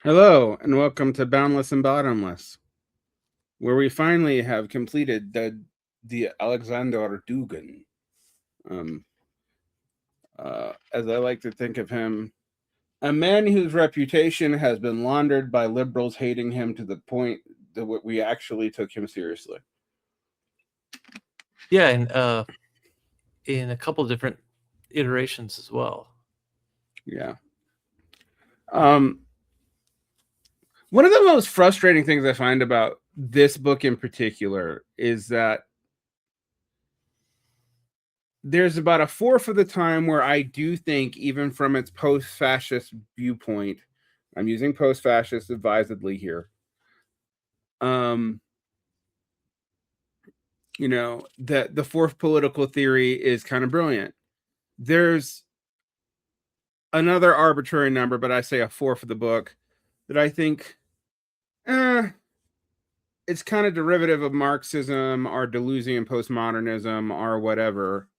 Hello, and welcome to Boundless and Bottomless, where we finally have completed the Alexander Dugin. Um, as I like to think of him, a man whose reputation has been laundered by liberals hating him to the point that we actually took him seriously. Yeah, and in a couple different iterations as well. Yeah. One of the most frustrating things I find about this book in particular is that there's about a fourth of the time where I do think, even from its post-fascist viewpoint, I'm using post-fascist advisedly here. That the fourth political theory is kind of brilliant. There's another arbitrary number, but I say a fourth of the book that I think, it's kind of derivative of Marxism or Deleuzian postmodernism or whatever.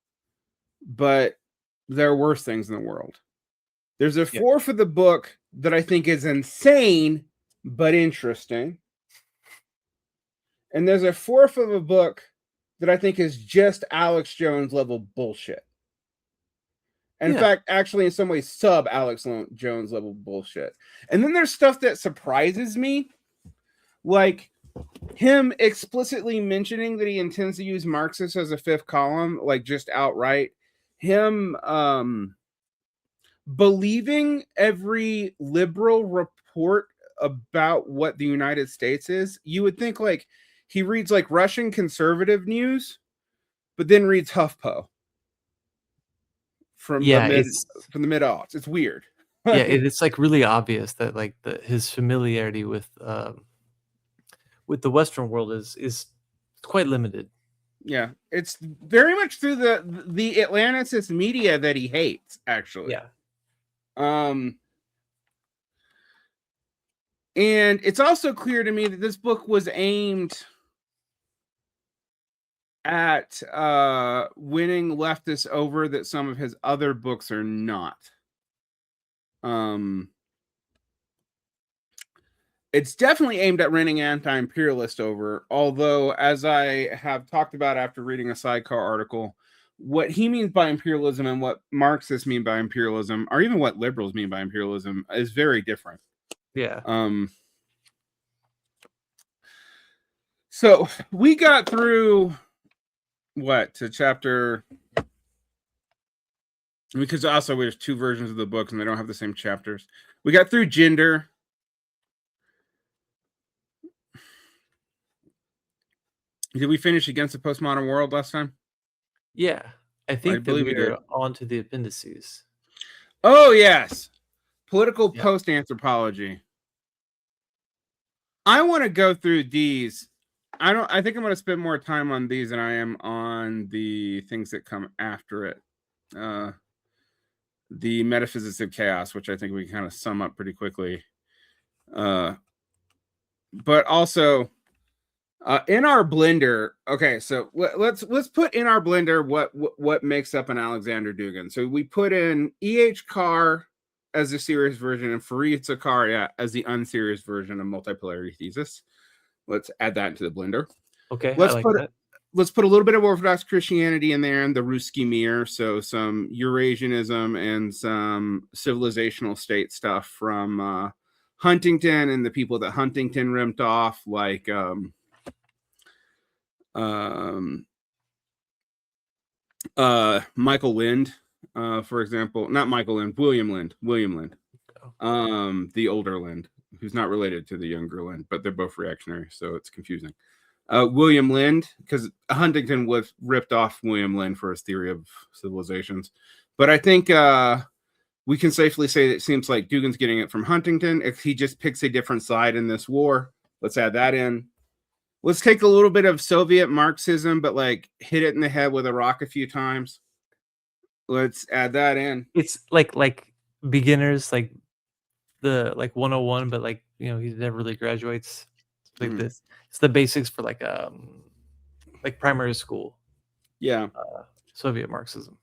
But there are worse things in the world. There's a fourth of the book that I think is insane but interesting. And there's a fourth of a book that I think is just Alex Jones level bullshit. In fact, actually, in some ways, sub Alex Jones level bullshit. And then there's stuff that surprises me, like him explicitly mentioning that he intends to use Marxist as a fifth column, like just outright. Him believing every liberal report about what the United States is. You would think like he reads like Russian conservative news, but then reads HuffPo from the mid-aughts. It's weird. Yeah, it's like really obvious that like his familiarity with the Western world is quite limited. Yeah, it's very much through the Atlanticist media that he hates, actually. Yeah. And it's also clear to me that this book was aimed at winning leftists over that some of his other books are not. It's definitely aimed at winning anti-imperialist over, although, as I have talked about after reading a Sidecar article, what he means by imperialism and what Marxists mean by imperialism, or even what liberals mean by imperialism, is very different. Yeah. So we got through to chapter, because also there's two versions of the book and they don't have the same chapters. We got through gender. Did we finish Against the Postmodern World last time? Yeah, I think that we're on to the appendices. Oh, yes. Political post-anthropology. I want to go through these. I think I'm going to spend more time on these than I am on the things that come after it. The metaphysics of chaos, which I think we kind of sum up pretty quickly. But also in our blender. Okay, so let's put in our blender what makes up an Alexander Dugin. So we put in E.H. Carr as the serious version and Farid Zakaria as the unserious version of multipolarity thesis. Let's add that into the blender. Okay, let's put a little bit of Orthodox Christianity in there and the Ruski Mir, so some Eurasianism and some civilizational state stuff from Huntington and the people that Huntington ripped off, like Michael Lind, for example. Not Michael Lind, William Lind. The older Lind, who's not related to the younger Lind, but they're both reactionary, so it's confusing. William Lind, because Huntington was ripped off William Lind for his theory of civilizations. But I think we can safely say that it seems like Dugin's getting it from Huntington. If he just picks a different side in this war, let's add that in. Let's take a little bit of Soviet Marxism, but like hit it in the head with a rock a few times. Let's add that in. It's like beginners, like the 101, but like, you know, he never really graduates. Like this, it's the basics for like primary school. Yeah. Soviet Marxism.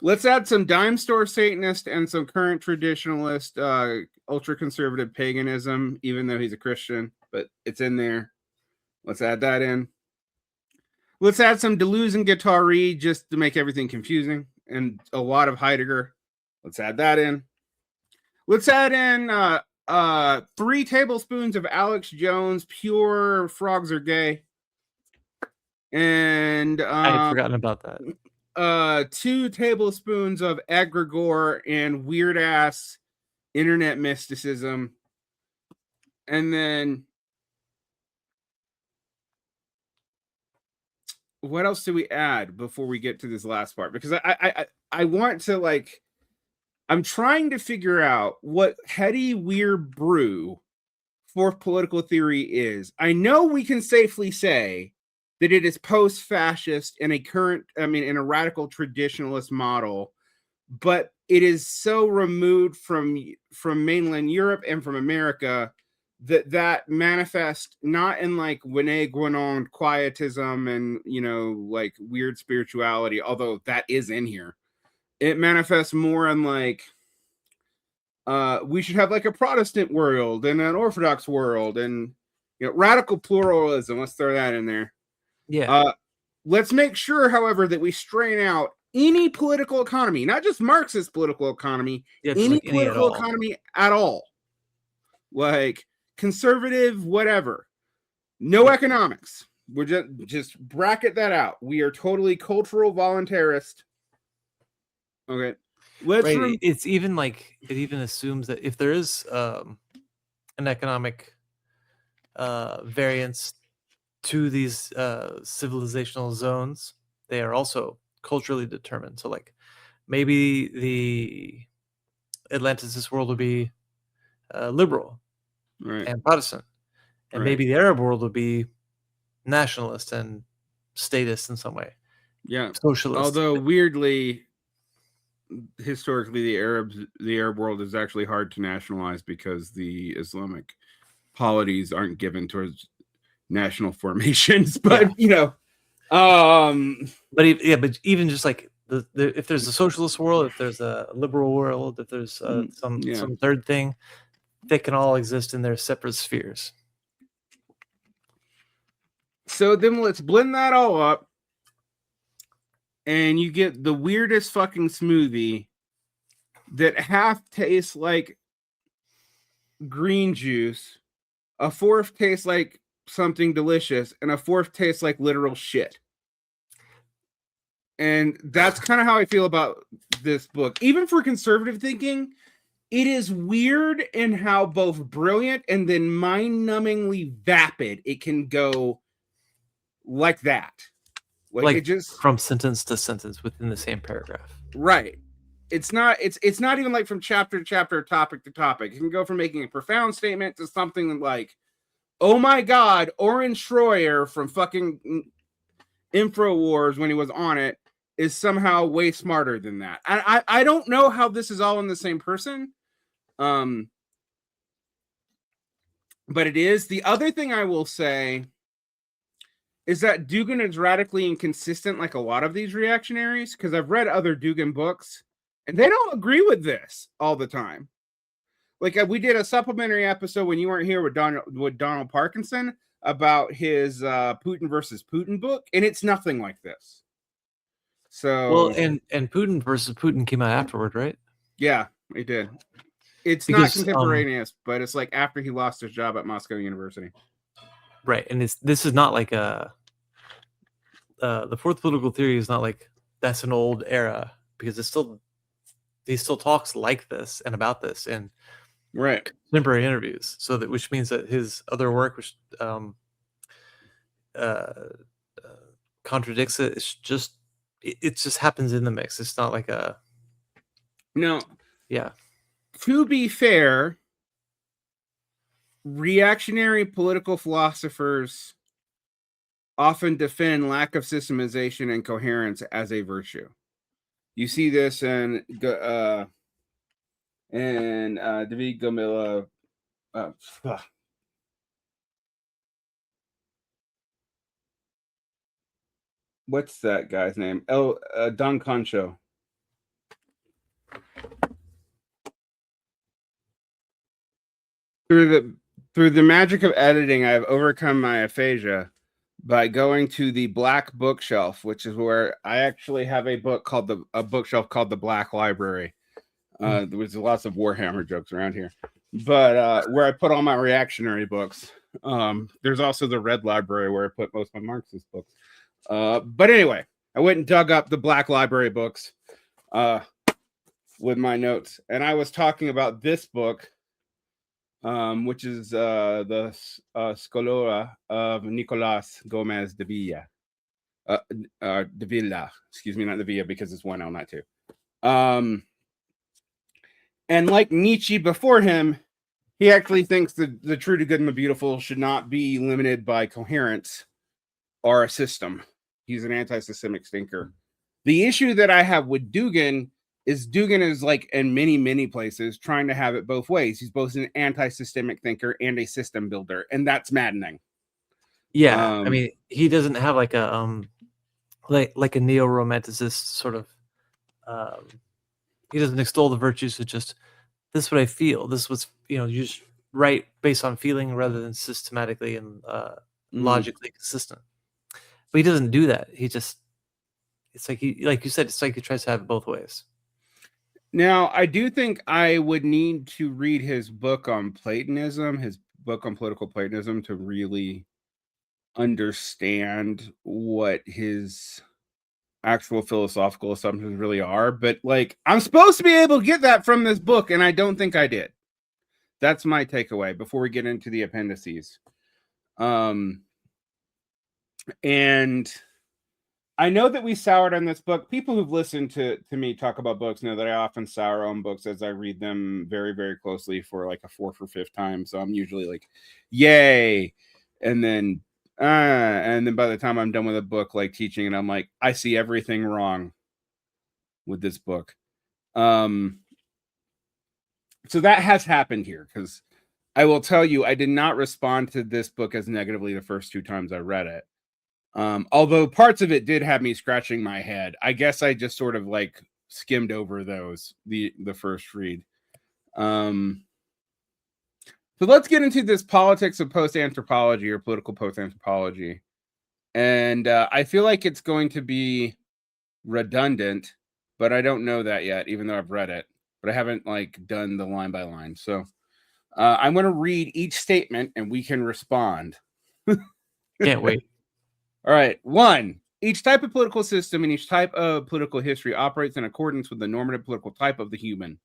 Let's add some dime store Satanist and some current traditionalist, ultra conservative paganism, even though he's a Christian, but it's in there. Let's add that in. Let's add some Deleuze and Guattari just to make everything confusing, and a lot of Heidegger. Let's add that in. Let's add in 3 tablespoons of Alex Jones, pure frogs are gay. And I had forgotten about that. 2 tablespoons of egregore and weird ass internet mysticism. And then what else do we add before we get to this last part? Because I want to, like, I'm trying to figure out what heady weird brew fourth political theory is. I know we can safely say that it is post-fascist in in a radical traditionalist model, but it is so removed from mainland Europe and from America that manifests not in like Rene Guénon quietism and, you know, like weird spirituality, although that is in here. It manifests more in like we should have like a Protestant world and an Orthodox world, and, you know, radical pluralism. Let's throw that in there. Yeah. Let's make sure, however, that we strain out any political economy, not just Marxist political economy, any political economy at all. Like conservative, whatever. No economics. We're just bracket that out. We are totally cultural voluntarist. Okay. It's even like it even assumes that if there is an economic variance to these civilizational zones, they are also culturally determined. So like maybe the Atlanticist world will be liberal and Protestant, and maybe the Arab world will be nationalist and statist in some way. Yeah, socialist. Although weirdly, historically, the Arab world is actually hard to nationalize because the Islamic polities aren't given towards national formations. But you know, but even just like if there's a socialist world, if there's a liberal world, if there's some third thing, they can all exist in their separate spheres. So then let's blend that all up, and you get the weirdest fucking smoothie that half tastes like green juice, a fourth tastes like something delicious, and a fourth tastes like literal shit. And that's kind of how I feel about this book. Even for conservative thinking, it is weird in how both brilliant and then mind-numbingly vapid it can go like that. Like it just from sentence to sentence within the same paragraph. Right. It's not even like from chapter to chapter, topic to topic. It can go from making a profound statement to something like, oh my God, Oren Schroyer from fucking Infowars, when he was on it, is somehow way smarter than that. And I don't know how this is all in the same person. But it is. The other thing I will say is that Dugin is radically inconsistent, like a lot of these reactionaries, because I've read other Dugin books, and they don't agree with this all the time. Like we did a supplementary episode when you weren't here with Donald Parkinson about his Putin versus Putin book, and it's nothing like this. So and Putin versus Putin came out afterward, right? Yeah, it did. It's not contemporaneous, but it's like after he lost his job at Moscow University. Right, and this is not like the fourth political theory is not like that's an old era, because he still talks like this and about this in contemporary interviews. So that, which means that his other work, which contradicts it, it just happens in the mix. It's not like a To be fair, reactionary political philosophers often defend lack of systemization and coherence as a virtue. You see this in David Gomila. What's that guy's name? Don Concho. Through the magic of editing, I've overcome my aphasia by going to the Black Bookshelf, which is where I actually have a bookshelf called the Black Library. There's lots of Warhammer jokes around here, but where I put all my reactionary books. There's also the Red Library where I put most of my Marxist books. But anyway, I went and dug up the Black Library books with my notes, and I was talking about this book, which is the Scholora of Nicolas Gomez de Villa. De Villa, excuse me, not de Villa, because it's one L, not two. And like Nietzsche before him, he actually thinks the true, the good, and the beautiful should not be limited by coherence or a system. He's an anti-systemic thinker. The issue that I have with Dugin is like in many places trying to have it both ways. He's both an anti-systemic thinker and a system builder, and that's maddening. Yeah, I mean, he doesn't have like a like a neo-romanticist sort of. He doesn't extol the virtues of just this is what I feel. This was you just write based on feeling rather than systematically and logically consistent. But he doesn't do that. He just it's like like you said, it's like he tries to have it both ways. Now, I do think I would need to read his book on Platonism, his book on political Platonism, to really understand what his actual philosophical assumptions really are. But like, I'm supposed to be able to get that from this book, and I don't think I did. That's my takeaway before we get into the appendices. And I know that we soured on this book. People who've listened to me talk about books know that I often sour on books as I read them very closely for like a fourth or fifth time. So I'm usually like, yay. And then by the time I'm done with a book, like teaching, and I'm like, I see everything wrong with this book. So that has happened here, because I will tell you, I did not respond to this book as negatively the first two times I read it. Although parts of it did have me scratching my head. I guess I just sort of like skimmed over those the first read. So let's get into this politics of post-anthropology, or political post-anthropology. And I feel like it's going to be redundant, but I don't know that yet, even though I've read it. But I haven't like done the line by line. So I'm going to read each statement and we can respond. Can't wait. All right. 1. Each type of political system and each type of political history operates in accordance with the normative political type of the human.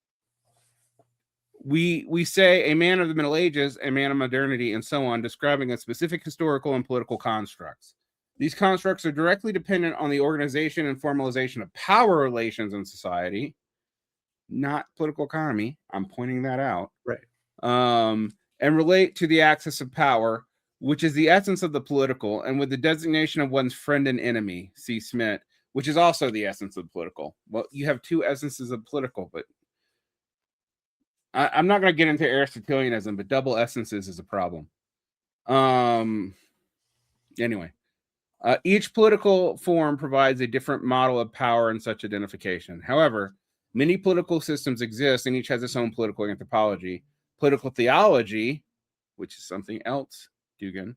We say a man of the Middle Ages, a man of modernity, and so on, describing a specific historical and political constructs. These constructs are directly dependent on the organization and formalization of power relations in society, not political economy. I'm pointing that out. Right. And relate to the axis of power, which is the essence of the political, and with the designation of one's friend and enemy, see Schmitt, which is also the essence of political. Well, you have two essences of political, but I'm not going to get into Aristotelianism, but double essences is a problem. Anyway, each political form provides a different model of power and such identification. However, many political systems exist, and each has its own political anthropology. Political theology, which is something else, Dugin,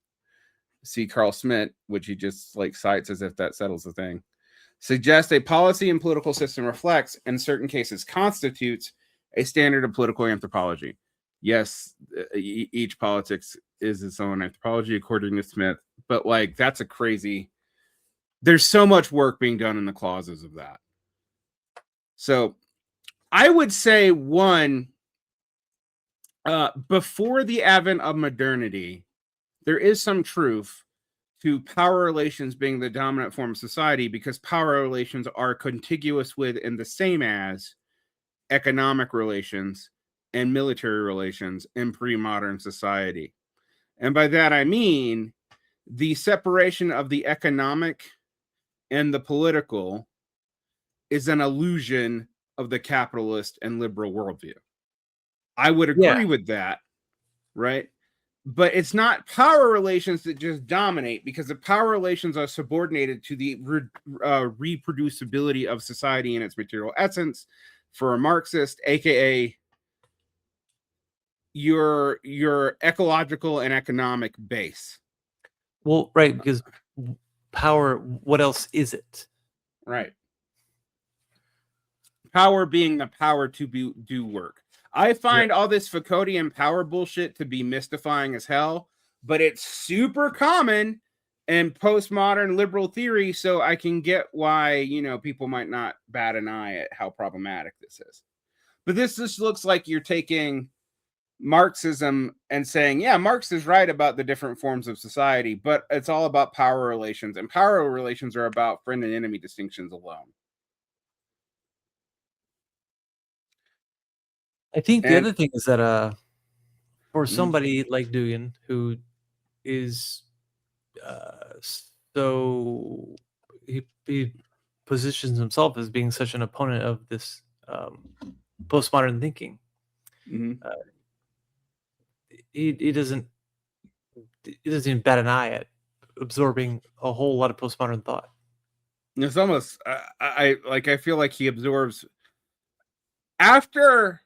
see Carl Schmitt, which he just like cites as if that settles the thing, suggests a policy and political system reflects, in certain cases constitutes, a standard of political anthropology. Yes, each politics is its own anthropology, according to Schmitt, but like that's a crazy, there's so much work being done in the clauses of that. So I would say, 1, before the advent of modernity, there is some truth to power relations being the dominant form of society, because power relations are contiguous with and the same as economic relations and military relations in pre-modern society. And by that, I mean the separation of the economic and the political is an illusion of the capitalist and liberal worldview. I would agree with that, right? But it's not power relations that just dominate, because the power relations are subordinated to the reproducibility of society in its material essence. For a Marxist, aka your ecological and economic base. Well, right, because power, what else is it? Right. Power being the power to do work. I find all this Foucauldian power bullshit to be mystifying as hell, but it's super common in postmodern liberal theory, so I can get why, you know, people might not bat an eye at how problematic this is. But this just looks like you're taking Marxism and saying, yeah, Marx is right about the different forms of society, but it's all about power relations, and power relations are about friend and enemy distinctions alone. I think the And other thing is that for somebody like Dugin, who is so he positions himself as being such an opponent of this postmodern thinking, he doesn't even bat an eye at absorbing a whole lot of postmodern thought. It's almost I feel like he absorbs after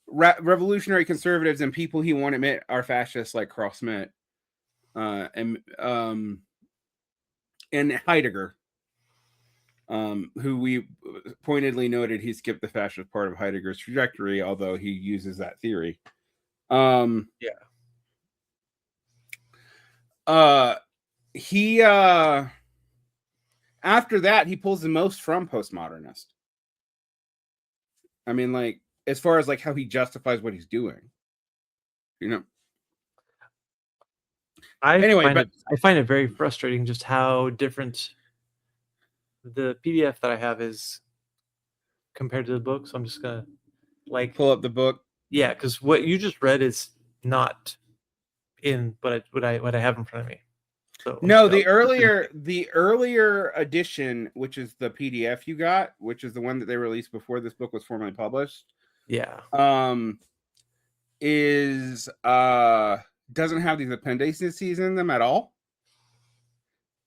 revolutionary conservatives and people he won't admit are fascists like Carl Schmitt and Heidegger, who we pointedly noted he skipped the fascist part of Heidegger's trajectory, although he uses that theory. He after that he pulls the most from postmodernist. I mean, like, as far as like how he justifies what he's doing, you know. I find it very frustrating just how different the PDF that I have is compared to the book. So I'm just gonna pull up the book. Yeah, because what you just read is not in what I have in front of me. So no, the earlier edition, which is the PDF you got, which is the one that they released before this book was formally published. Yeah. Is doesn't have these appendices in them at all.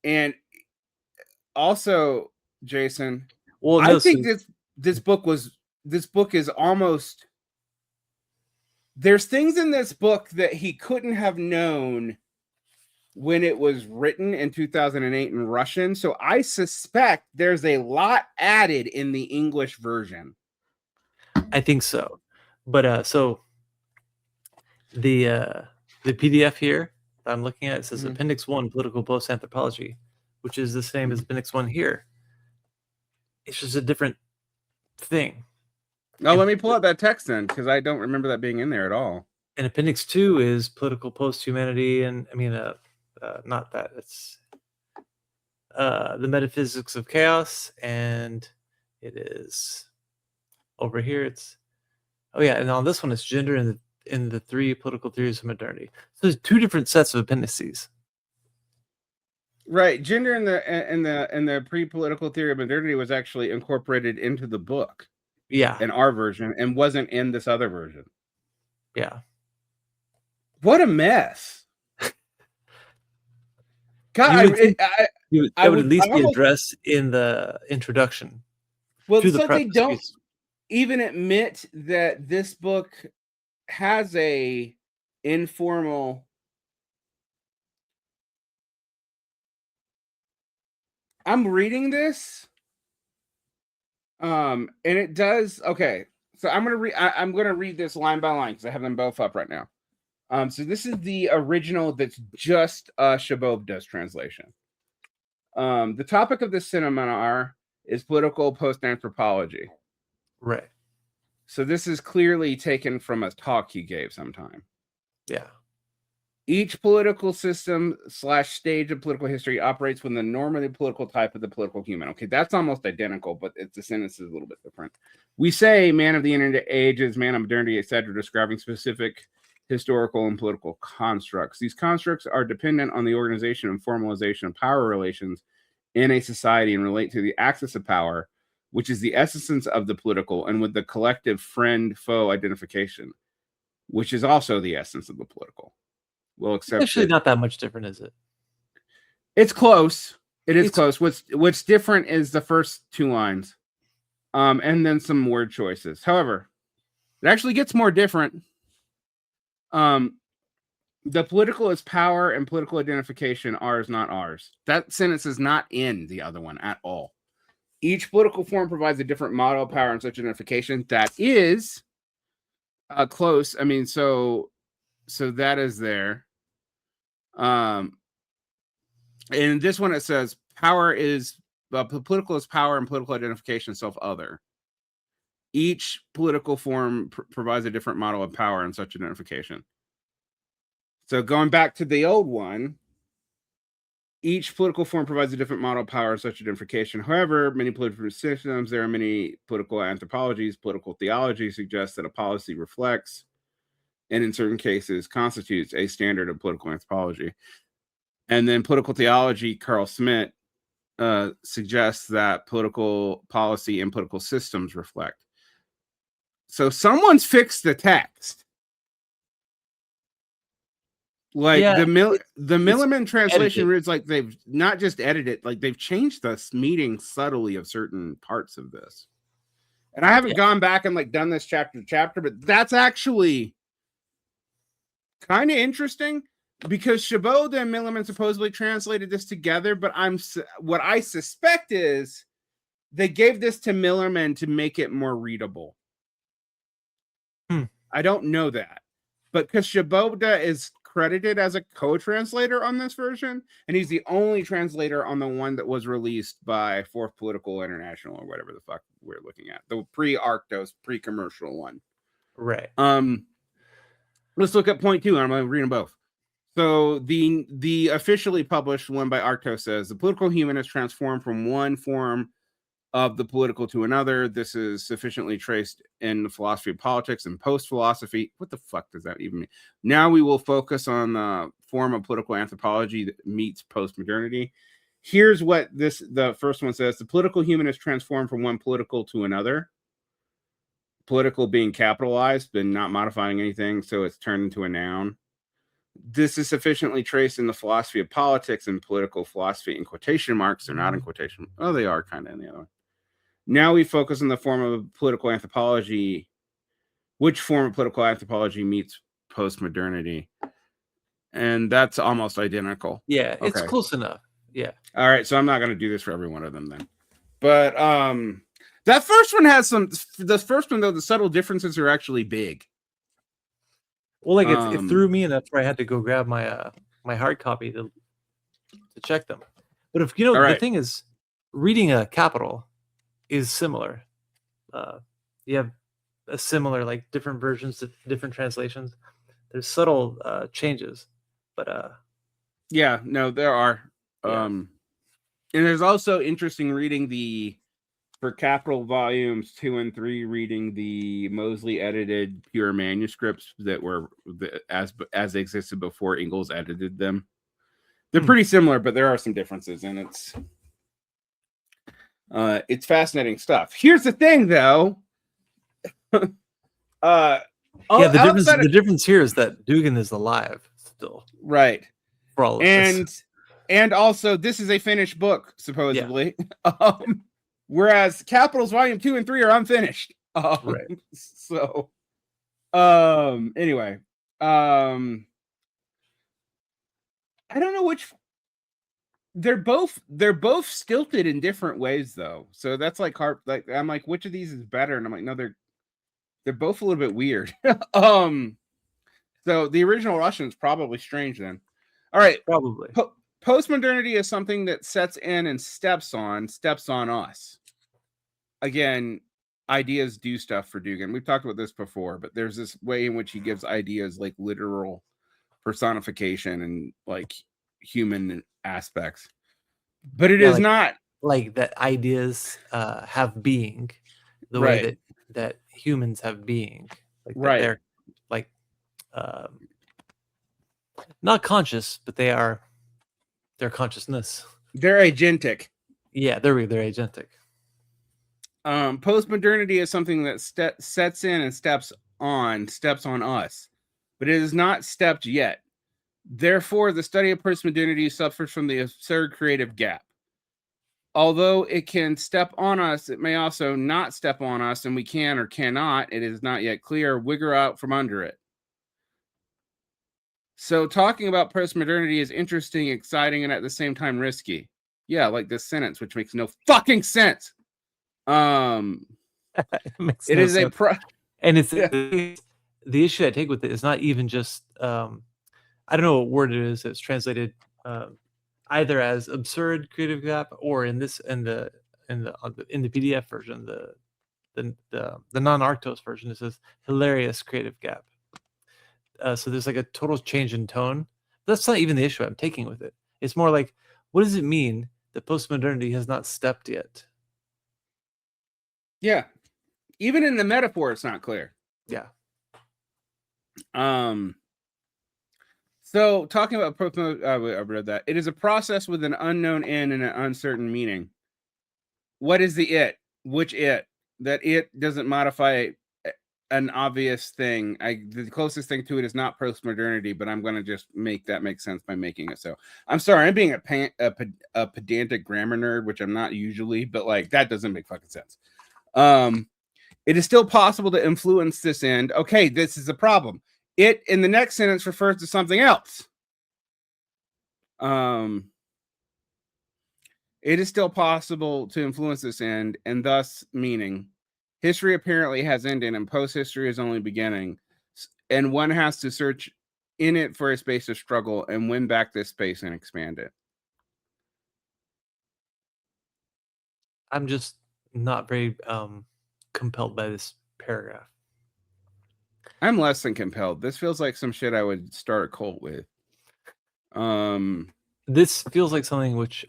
And also, Jason, well, no, I think this book is almost, there's things in this book that he couldn't have known when it was written in 2008 in Russian. So I suspect there's a lot added in the English version. I think so. But so the PDF here that I'm looking at, it says Appendix 1, Political Post-Anthropology, which is the same as Appendix 1 here. It's just a different thing. Oh, let me pull up that text then, because I don't remember that being in there at all. And Appendix 2 is Political Post-Humanity, and I mean, not that. It's the Metaphysics of Chaos, and it is over here. It's and on this one, it's Gender in the Three Political Theories of Modernity. So there's two different sets of appendices. Right, gender in the pre-political theory of modernity was actually incorporated into the book. Yeah, in our version, and wasn't in this other version. Yeah. What a mess. God, I would at least be addressed in the introduction. Well, it's like they don't even admit that this book has a informal. I'm reading this, and it does. Okay, so I'm gonna read this line by line because I have them both up right now. So this is the original that's just Shabobda's translation. The topic of this seminar is political post-anthropology. Right. So this is clearly taken from a talk he gave sometime. Yeah. Each political system / stage of political history operates within the normative political type of the political human. Okay, that's almost identical, but the sentence is a little bit different. We say man of the internet ages, man of modernity, etc., describing specific historical and political constructs. These constructs are dependent on the organization and formalization of power relations in a society and relate to the axis of power, which is the essence of the political, and with the collective friend-foe identification, which is also the essence of the political. Well, except actually not that much different, is it? It's close. It's close. What's different is the first two lines, and then some word choices. However, it actually gets more different. The political is power and political identification, ours, not ours. That sentence is not in the other one at all. Each political form provides a different model of power and such identification. That is close. I mean, so that is there. In this one, it says power is political is power and political identification self-other. Each political form provides a different model of power and such identification. So going back to the old one, each political form provides a different model of power and such identification. However, many political systems, there are many political anthropologies. Political theology suggests that a policy reflects, and in certain cases constitutes, a standard of political anthropology. And then political theology, Carl Schmitt, suggests that political policy and political systems reflect. So someone's fixed the text. Like the Milliman translation reads like they've not just edited, like they've changed the meaning subtly of certain parts of this. And I haven't gone back and like done this chapter to chapter, but that's actually kind of interesting because Chabot and Milliman supposedly translated this together. But what I suspect is they gave this to Milliman to make it more readable. I don't know that, but because Chabot is credited as a co-translator on this version, and he's the only translator on the one that was released by Fourth Political International or whatever the fuck we're looking at, the pre-Arctos, pre-commercial one. Right. Let's look at point 2. I'm going to read them both. So the officially published one by Arctos says the political human is transformed from one form of the political to another. This is sufficiently traced in the philosophy of politics and post-philosophy. What the fuck does that even mean? Now we will focus on the form of political anthropology that meets post-modernity. Here's what the first one says. The political human is transformed from one political to another. Political being capitalized, but not modifying anything, so it's turned into a noun. This is sufficiently traced in the philosophy of politics and political philosophy in quotation marks. They're not in quotation. Oh, they are kind of in the other one. Now we focus on the form of political anthropology. Which form of political anthropology meets postmodernity? And that's almost identical. Yeah, it's close enough. Yeah. All right, so I'm not going to do this for every one of them then. But that first one has some. The first one though, the subtle differences are actually big. Well, like it threw me, and that's where I had to go grab my my hard copy to check them. But if the thing is, reading a capital is similar. You have a similar, like different versions, different translations. There's subtle changes, but yeah, no, there are. And there's also interesting reading for capital volumes 2 and 3, reading the Mosley edited pure manuscripts that were as they existed before Ingalls edited them. They're pretty similar, but there are some differences, and it's fascinating stuff. Here's the thing, though. The difference here is that Dugin is alive still, right? For all of this. And also, this is a finished book, supposedly. Yeah. Whereas Capitals Volume 2 and 3 are unfinished. Right. So, anyway, I don't know which. They're both stilted in different ways, though. So that's like hard. Like I'm like, which of these is better? And I'm like, no, they're both a little bit weird. So the original Russian is probably strange then. All right, probably. Postmodernity is something that sets in and steps on us. Again, ideas do stuff for Dugin. We've talked about this before, but there's this way in which he gives ideas like literal personification and like human aspects. But it is not like that ideas have being the way that humans have being. Like they're like not conscious, but their consciousness. They're agentic. Yeah, they're agentic. Postmodernity is something that sets in and steps on us, but it is not stepped yet. Therefore, the study of postmodernity suffers from the absurd creative gap. Although it can step on us, it may also not step on us, and we can or cannot, it is not yet clear, wiggle out from under it. So talking about postmodernity is interesting, exciting, and at the same time risky. Yeah, like this sentence, which makes no fucking sense. It makes it no is sense. And it's the issue I take with it is not even just I don't know what word it is that's translated either as absurd creative gap or in the PDF version, the non-Arctos version, it says hilarious creative gap. So there's like a total change in tone. That's not even the issue I'm taking with it. It's more like, what does it mean that postmodernity has not stepped yet? Yeah. Even in the metaphor, it's not clear. Yeah. So talking about I read that. It is a process with an unknown end and an uncertain meaning. What is the it? Which it? That it doesn't modify an obvious thing. The closest thing to it is not postmodernity, but I'm going to just make that make sense by making it so. I'm sorry, I'm being a pedantic grammar nerd, which I'm not usually, but like that doesn't make fucking sense. It is still possible to influence this end. Okay, this is a problem. It in the next sentence refers to something else. It is still possible to influence this end, and thus meaning history apparently has ended and post-history is only beginning, and one has to search in it for a space of struggle and win back this space and expand it. I'm just not very compelled by this paragraph. I'm less than compelled. This feels like some shit I would start a cult with. This feels like something which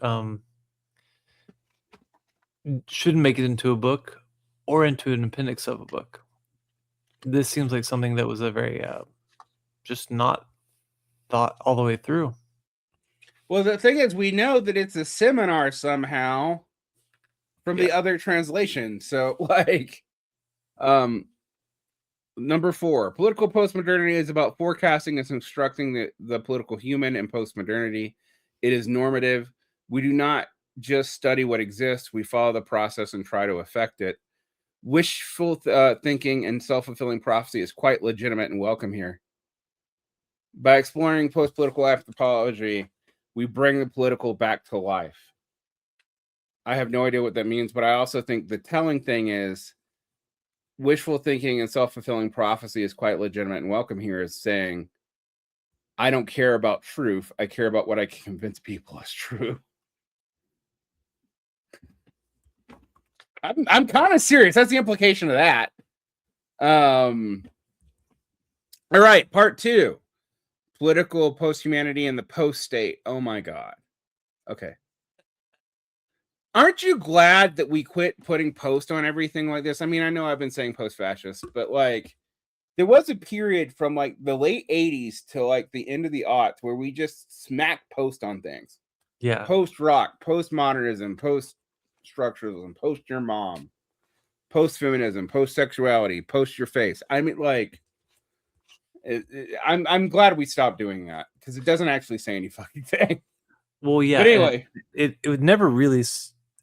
shouldn't make it into a book or into an appendix of a book. This seems like something that was a very just not thought all the way through. Well, the thing is, we know that it's a seminar somehow from the other translation. So, like, number 4, political postmodernity is about forecasting and constructing the political human in postmodernity. It is normative. We do not just study what exists. We follow the process and try to affect it. Wishful thinking and self-fulfilling prophecy is quite legitimate and welcome here. By exploring post-political anthropology, we bring the political back to life. I have no idea what that means, but I also think the telling thing is wishful thinking and self-fulfilling prophecy is quite legitimate and welcome here is saying, I don't care about truth. I care about what I can convince people is true. I'm kind of serious. That's the implication of that. All right, part 2. Political post-humanity and the post-state. Oh my God. Okay. Aren't you glad that we quit putting post on everything like this? I mean, I know I've been saying post-fascist, but like there was a period from like the late 80s to like the end of the aughts where we just smacked post on things. Yeah. Post-rock, postmodernism, post-structuralism, post your mom, post-feminism, post-sexuality, post your face. I mean, like, I'm glad we stopped doing that because it doesn't actually say any fucking thing. Well, yeah. But anyway, it would never really.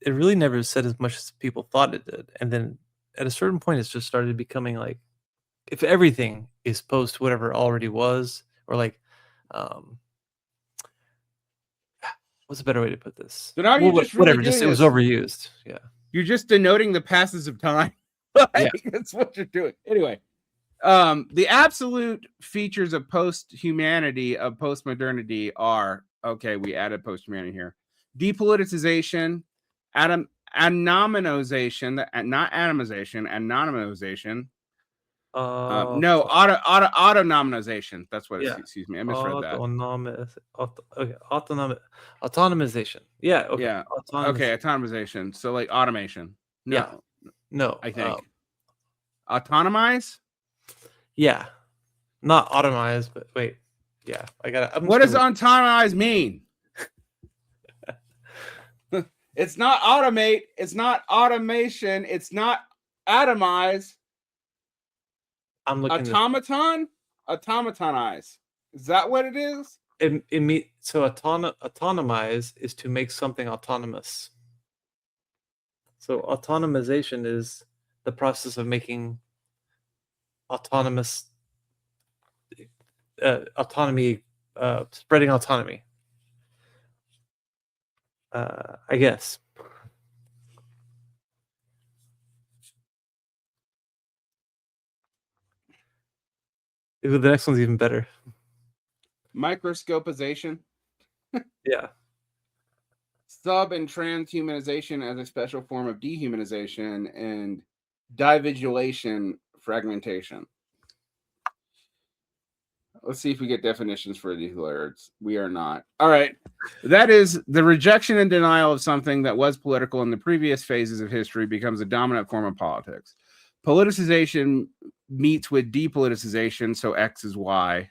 It really never said as much as people thought it did, and then at a certain point, it's just started becoming like, if everything is post whatever already was, or like, what's a better way to put this? So now you're just really whatever. Just it was overused. Yeah. You're just denoting the passes of time. Yeah. That's what you're doing. Anyway, the absolute features of post-humanity, of postmodernity are, okay, we added post-humanity here. Depoliticization, anonymization, not atomization, anonymization. No, autonomization. That's what. Excuse me, I misread that. Autonomization. Yeah. Okay. Yeah. Okay. Autonomization. So like automation. No. Yeah. No. I think. Autonomize. Yeah. Not automize, but wait. Yeah. I got it. What does autonomize mean? It's not automate. It's not automation. It's not atomize. I'm looking. Automatonize. Is that what it is? So autonomize is to make something autonomous. So autonomization is the process of making autonomous autonomy spreading autonomy. I guess. The next one's even better. Microscopization. Yeah. Sub and transhumanization as a special form of dehumanization, and divigilation fragmentation. Let's see if we get definitions for these words. We are not. All right. That is the rejection and denial of something that was political in the previous phases of history becomes a dominant form of politics. Politicization meets with depoliticization, so X is Y.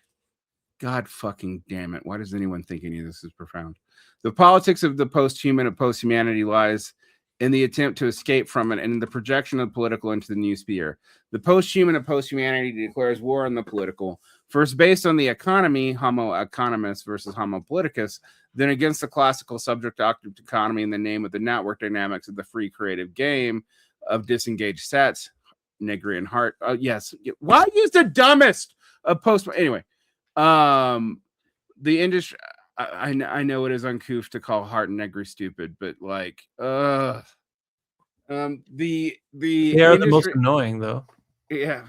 God fucking damn it. Why does anyone think any of this is profound? The politics of the post-human and post-humanity lies in the attempt to escape from it and in the projection of the political into the new sphere. The post-human and post-humanity declares war on the political, first based on the economy, homo economus versus homo politicus, then against the classical subject-object economy in the name of the network dynamics of the free creative game of disengaged sets, Negri and Hart. Yes. Why use the dumbest of post? Anyway, the industry. I know it is uncouth to call Hart and Negri stupid, but like, the They are the most annoying, though. Yeah.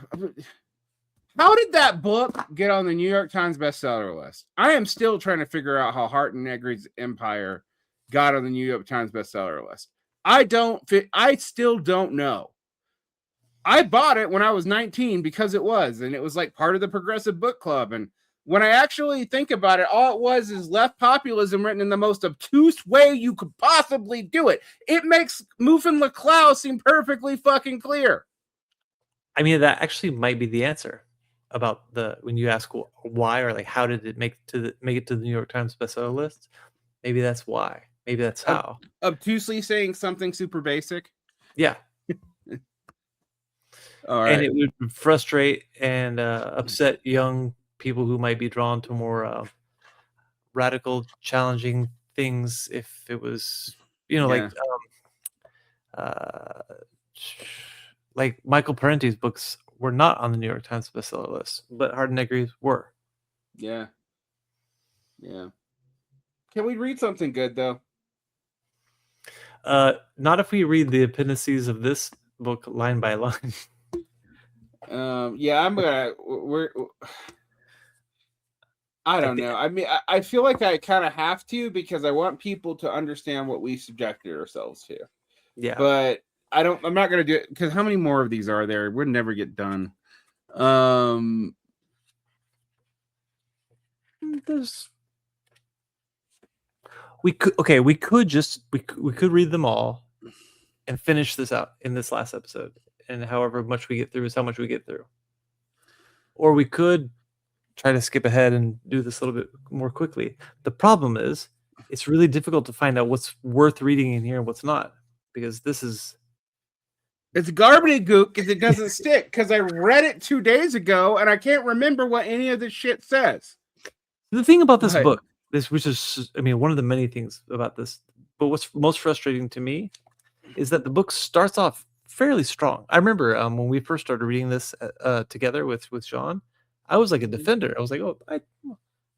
How did that book get on the New York Times bestseller list? I am still trying to figure out how Hart and Negri's Empire got on the New York Times bestseller list. I still don't know. I bought it when I was 19 because it was, and it was like part of the Progressive Book Club. And when I actually think about it, all it was is left populism written in the most obtuse way you could possibly do it. It makes Muffin LeCloud seem perfectly fucking clear. I mean, that actually might be the answer about when you ask why or like how did it make it to the New York Times bestseller list. Maybe that's why. Maybe that's how. Obtusely saying something super basic. Yeah. All right. And it would frustrate and upset young people who might be drawn to more radical, challenging things if it was, like Michael Parenti's books were not on the New York Times bestseller list, but Hart and Negri's were. Yeah. Yeah. Can we read something good, though? Not if we read the appendices of this book line by line. Yeah, I'm gonna. I don't know. I mean, I feel like I kind of have to because I want people to understand what we subjected ourselves to. Yeah. But I'm not gonna do it because how many more of these are there? We'd never get done. We could read them all and finish this out in this last episode, and however much we get through is how much we get through. Or we could try to skip ahead and do this a little bit more quickly. The problem is it's really difficult to find out what's worth reading in here and what's not, because it's garbage gook because it doesn't stick, because I read it 2 days ago and I can't remember what any of this shit says. The thing about this book, which is, I mean, one of the many things about this, but what's most frustrating to me is that the book starts off fairly strong. I remember when we first started reading this together with Sean, I was like a defender. I was like, oh,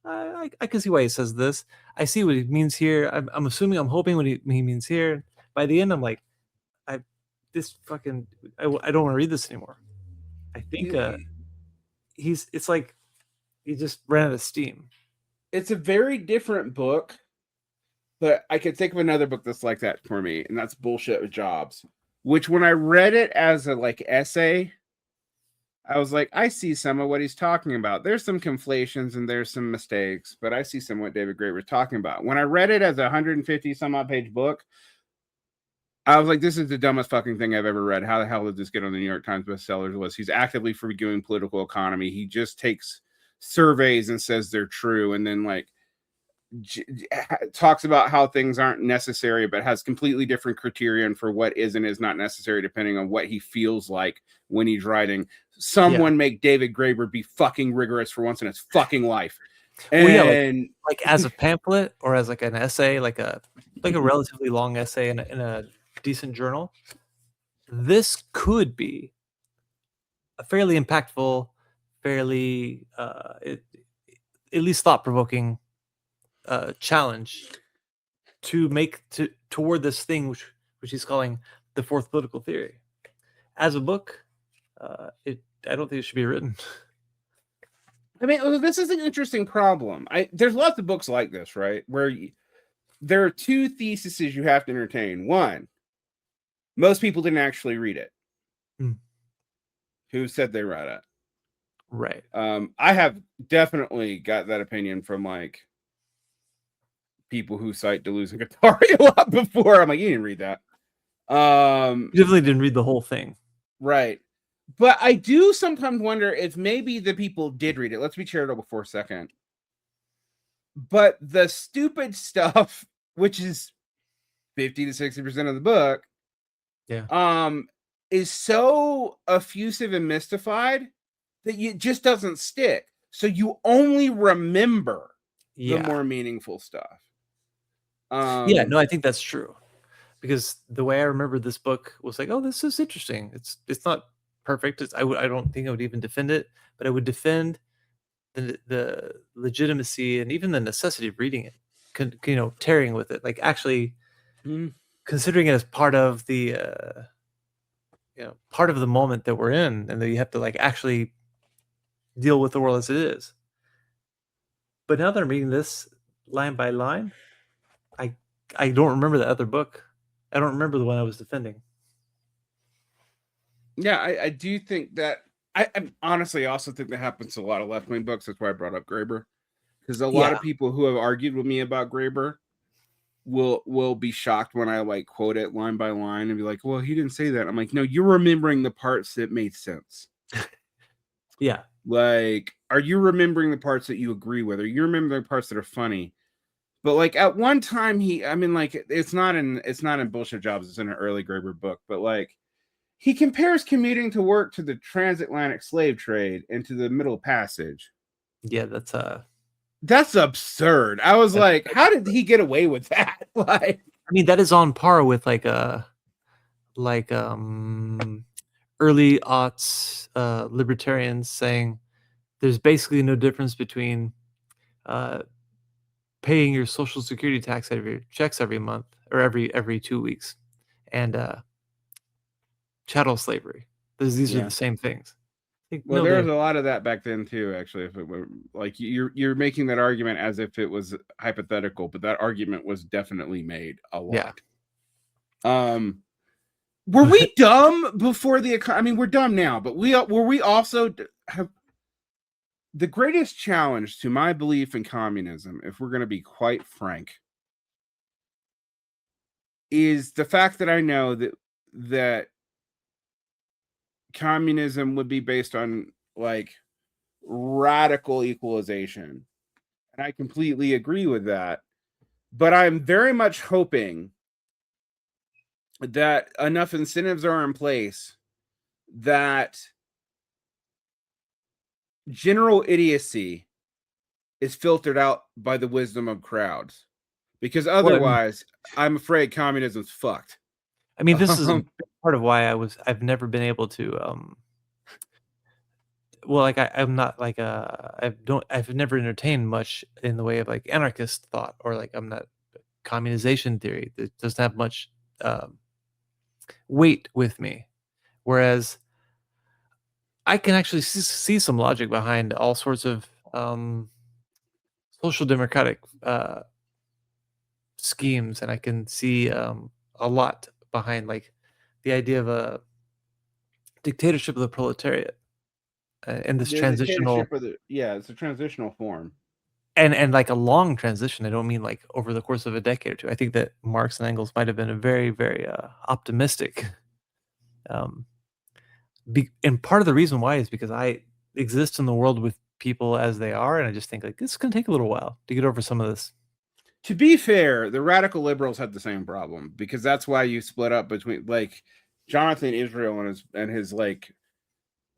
I can see why he says this. I see what he means here. I'm assuming, I'm hoping what he means here. By the end, I'm like, I don't want to read this anymore. I think it's like he just ran out of steam. It's a very different book, but I could think of another book that's like that for me, and that's Bullshit with Jobs, which when I read it as a like essay, I was like, I see some of what he's talking about. There's some conflations and there's some mistakes, but I see some of what David Graeber was talking about. When I read it as a 150 some odd page book, I was like, this is the dumbest fucking thing I've ever read. How the hell did this get on the New York Times bestsellers list? He's actively forgiving political economy. He just takes surveys and says they're true, and then like talks about how things aren't necessary, but has completely different criterion for what is and is not necessary depending on what he feels like when he's writing. Someone make David Graeber be fucking rigorous for once in his fucking life. And like as a pamphlet or as like an essay, like a relatively long essay in a decent journal, this could be a fairly impactful, fairly at least thought-provoking challenge to make toward this thing which he's calling the fourth political theory. As a book, I don't think it should be written. I mean, this is an interesting problem. There's lots of books like this, right? Where there are two theses you have to entertain. One, most people didn't actually read it. Who said they read it? Right. I have definitely got that opinion from like people who cite Deleuze and Guattari a lot before. I'm like, you didn't read that. You definitely didn't read the whole thing. Right. But I do sometimes wonder if maybe the people did read it. Let's be charitable for a second. But the stupid stuff, which is 50 to 60% of the book, is so effusive and mystified that it just doesn't stick. So you only remember the more meaningful stuff. No, I think that's true. Because the way I remember this book was like, oh, this is interesting. It's not perfect. I don't think I would even defend it, but I would defend the legitimacy and even the necessity of reading it, tearing with it, like actually considering it as part of the part of the moment that we're in, and that you have to like actually deal with the world as it is. But now that I'm reading this line by line, I don't remember the other book. I don't remember the one I was defending. Yeah, I do think that I honestly also think that happens to a lot of left-wing books. That's why I brought up Graeber, because a lot of people who have argued with me about Graeber will be shocked when I like quote it line by line and be like, well, he didn't say that. I'm like, no, you're remembering the parts that made sense. Yeah. Like, are you remembering the parts that you agree with? Or you remember the parts that are funny? But like at one time it's not in Bullshit Jobs, it's in an early Graeber book, but like he compares commuting to work to the transatlantic slave trade and to the Middle Passage. Yeah, that's absurd. I was like, how did he get away with that? Like, I mean, that is on par with like early aughts libertarians saying there's basically no difference between paying your social security tax out of your checks every month or every 2 weeks and chattel slavery. These are the same things. Well, there was a lot of that back then too, actually. If it were like you're making that argument as if it was hypothetical, but that argument was definitely made a lot. Were we dumb before I mean, we're dumb now, but were we also have the greatest challenge to my belief in communism, if we're going to be quite frank, is the fact that I know that communism would be based on like radical equalization. And I completely agree with that. But I'm very much hoping that enough incentives are in place that general idiocy is filtered out by the wisdom of crowds. Because otherwise, I'm afraid communism's fucked. I mean, this is part of why I've never been able to well, like I'm not like I've never entertained much in the way of like anarchist thought, or like I'm not communization theory. It doesn't have much weight with me, whereas I can actually see some logic behind all sorts of social democratic schemes, and I can see a lot behind like the idea of a dictatorship of the proletariat and this transitional. It's a transitional form, and like a long transition. I don't mean like over the course of a decade or two. I think that Marx and Engels might have been a very, very optimistic. And part of the reason why is because I exist in the world with people as they are, and I just think like it's going to take a little while to get over some of this. To be fair, the radical liberals had the same problem, because that's why you split up between like Jonathan Israel and his like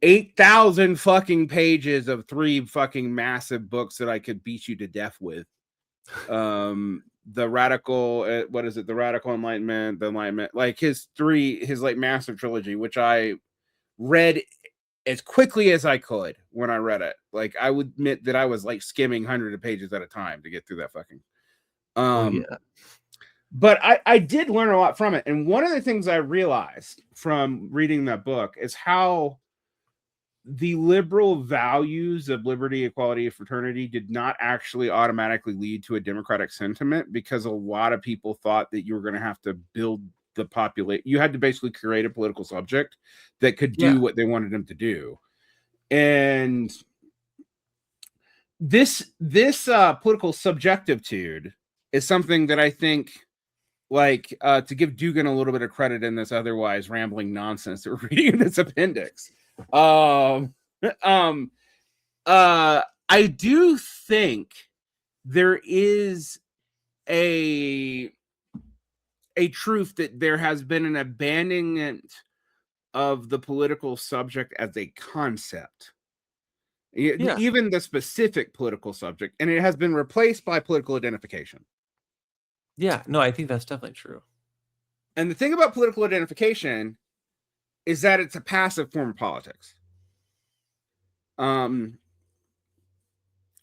8,000 fucking pages of 3 fucking massive books that I could beat you to death with. The radical, what is it? The Radical Enlightenment, the Enlightenment, like his like massive trilogy, which I read as quickly as I could when I read it. Like, I would admit that I was like skimming hundreds of pages at a time to get through that fucking. Oh yeah. But I did learn a lot from it. And one of the things I realized from reading that book is how the liberal values of liberty, equality, and fraternity did not actually automatically lead to a democratic sentiment, because a lot of people thought that you were going to have to build the population. You had to basically create a political subject that could do what they wanted them to do. And this political subjectivitude is something that I think, like, to give Dugin a little bit of credit in this otherwise rambling nonsense that we're reading in this appendix. I do think there is a truth that there has been an abandonment of the political subject as a concept. Even the specific political subject, and it has been replaced by political identification. Yeah, no, I think that's definitely true. And the thing about political identification is that it's a passive form of politics.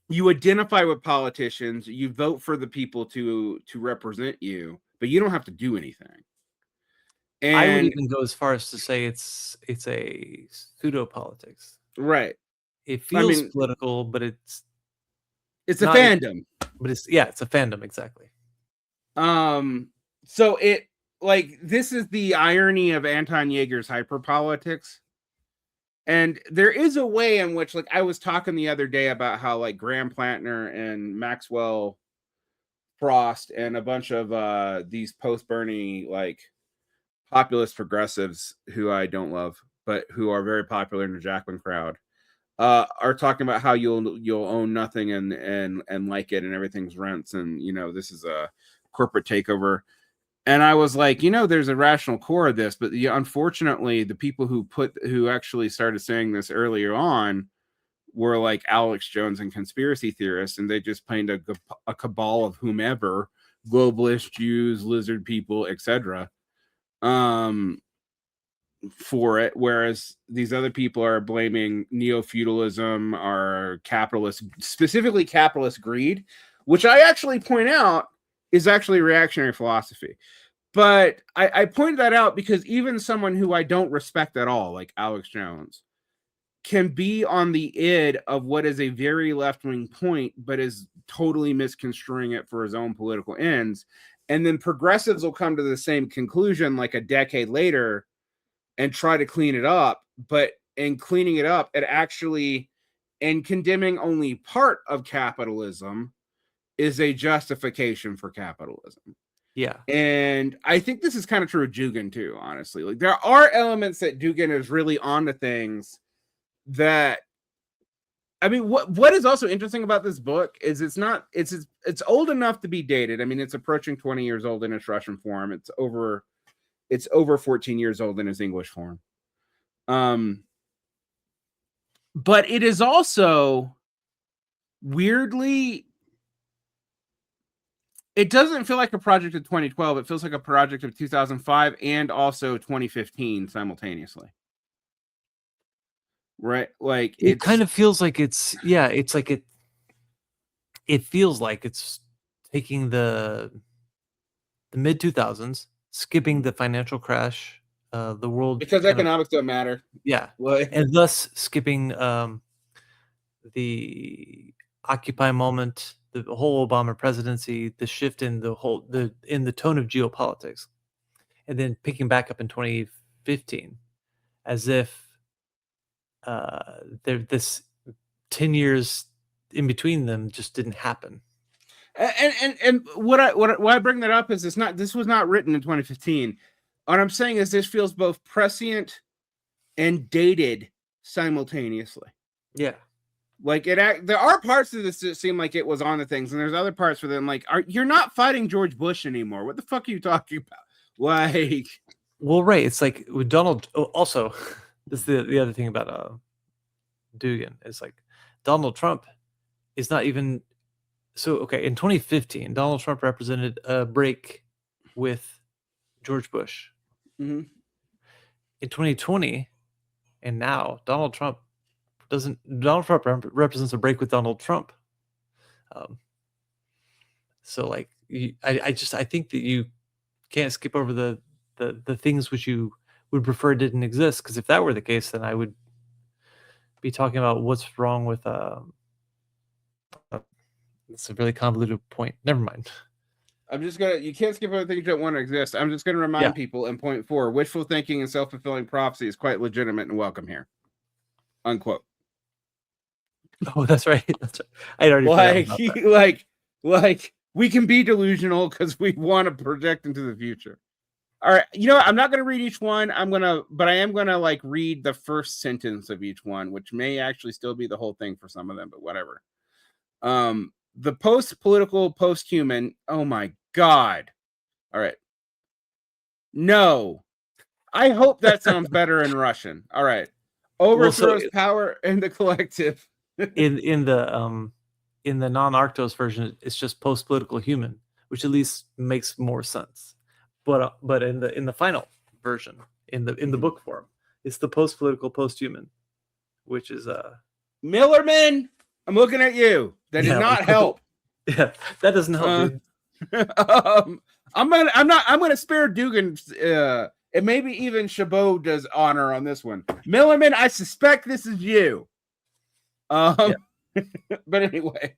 You identify with politicians, you vote for the people to represent you, but you don't have to do anything. And I would even go as far as to say it's a pseudo politics. Right. It feels political, but it's a fandom. But it's a fandom, exactly. So it, like, this is the irony of Anton Jaeger's hyperpolitics. And there is a way in which, like, I was talking the other day about how, like, Graham Plantner and Maxwell Frost and a bunch of these post-Bernie, like, populist progressives who I don't love, but who are very popular in the Jacqueline crowd, are talking about how you'll own nothing and like it, and everything's rents, and this is a corporate takeover. And I was like, there's a rational core of this, but unfortunately, the people who actually started saying this earlier on were like Alex Jones and conspiracy theorists, and they just painted a cabal of whomever, globalists, Jews, lizard people, etc. For it, whereas these other people are blaming neo-feudalism or specifically capitalist greed, which I actually point out is actually reactionary philosophy. But I pointed that out because even someone who I don't respect at all, like Alex Jones, can be on the id of what is a very left-wing point, but is totally misconstruing it for his own political ends. And then progressives will come to the same conclusion like a decade later and try to clean it up. But in cleaning it up, and condemning only part of capitalism is a justification for capitalism. Yeah. And I think this is kind of true of Dugin too, honestly. Like, there are elements that Dugin is really onto things that, I mean, what is also interesting about this book is it's old enough to be dated. I mean, it's approaching 20 years old in its Russian form. It's over 14 years old in its English form. But it is also weirdly, it doesn't feel like a project of 2012. It feels like a project of 2005 and also 2015 simultaneously. Right? Like, it kind of feels like it feels like it's taking the mid 2000s, skipping the financial crash, the world, because economics don't matter. Yeah. Like, and thus skipping the Occupy moment, the whole Obama presidency, the shift in the tone of geopolitics, and then picking back up in 2015 as if this 10 years in between them just didn't happen. And why I bring that up is this was not written in 2015. What I'm saying is this feels both prescient and dated simultaneously. Yeah. Like, there are parts of this that seem like it was on the things, and there's other parts where them like, you're not fighting George Bush anymore. What the fuck are you talking about? Like, well, right. It's like with Donald. Also, this is the other thing about Dugin is like Donald Trump is not even so. Okay, in 2015, Donald Trump represented a break with George Bush. Mm-hmm. In 2020, And now Donald Trump represents a break with Donald Trump. So like I think that you can't skip over the things which you would prefer didn't exist, because if that were the case, then I would be talking about what's wrong with it's a really convoluted point. Never mind. You can't skip over things that don't want to exist. I'm just gonna remind people in point 4, wishful thinking and self-fulfilling prophecy is quite legitimate and welcome here. Unquote. Oh, that's right. That's right. I'd already forgotten about that. like we can be delusional because we want to project into the future. All right, you know what? I'm not gonna read each one. But I am gonna like read the first sentence of each one, which may actually still be the whole thing for some of them, but whatever. The post-political, post-human. Oh my God. All right. No. I hope that sounds better in Russian. All right. Overthrows power in the collective. in the non-Arctos version, it's just post-political human, which at least makes more sense. But in the final version, in the book form, it's the post-political, post-human, which is Millerman. I'm looking at you. That did not help. Yeah, that doesn't help, dude. I'm gonna spare Dugin. And maybe even Chabot does honor on this one. Millerman, I suspect this is you. But anyway,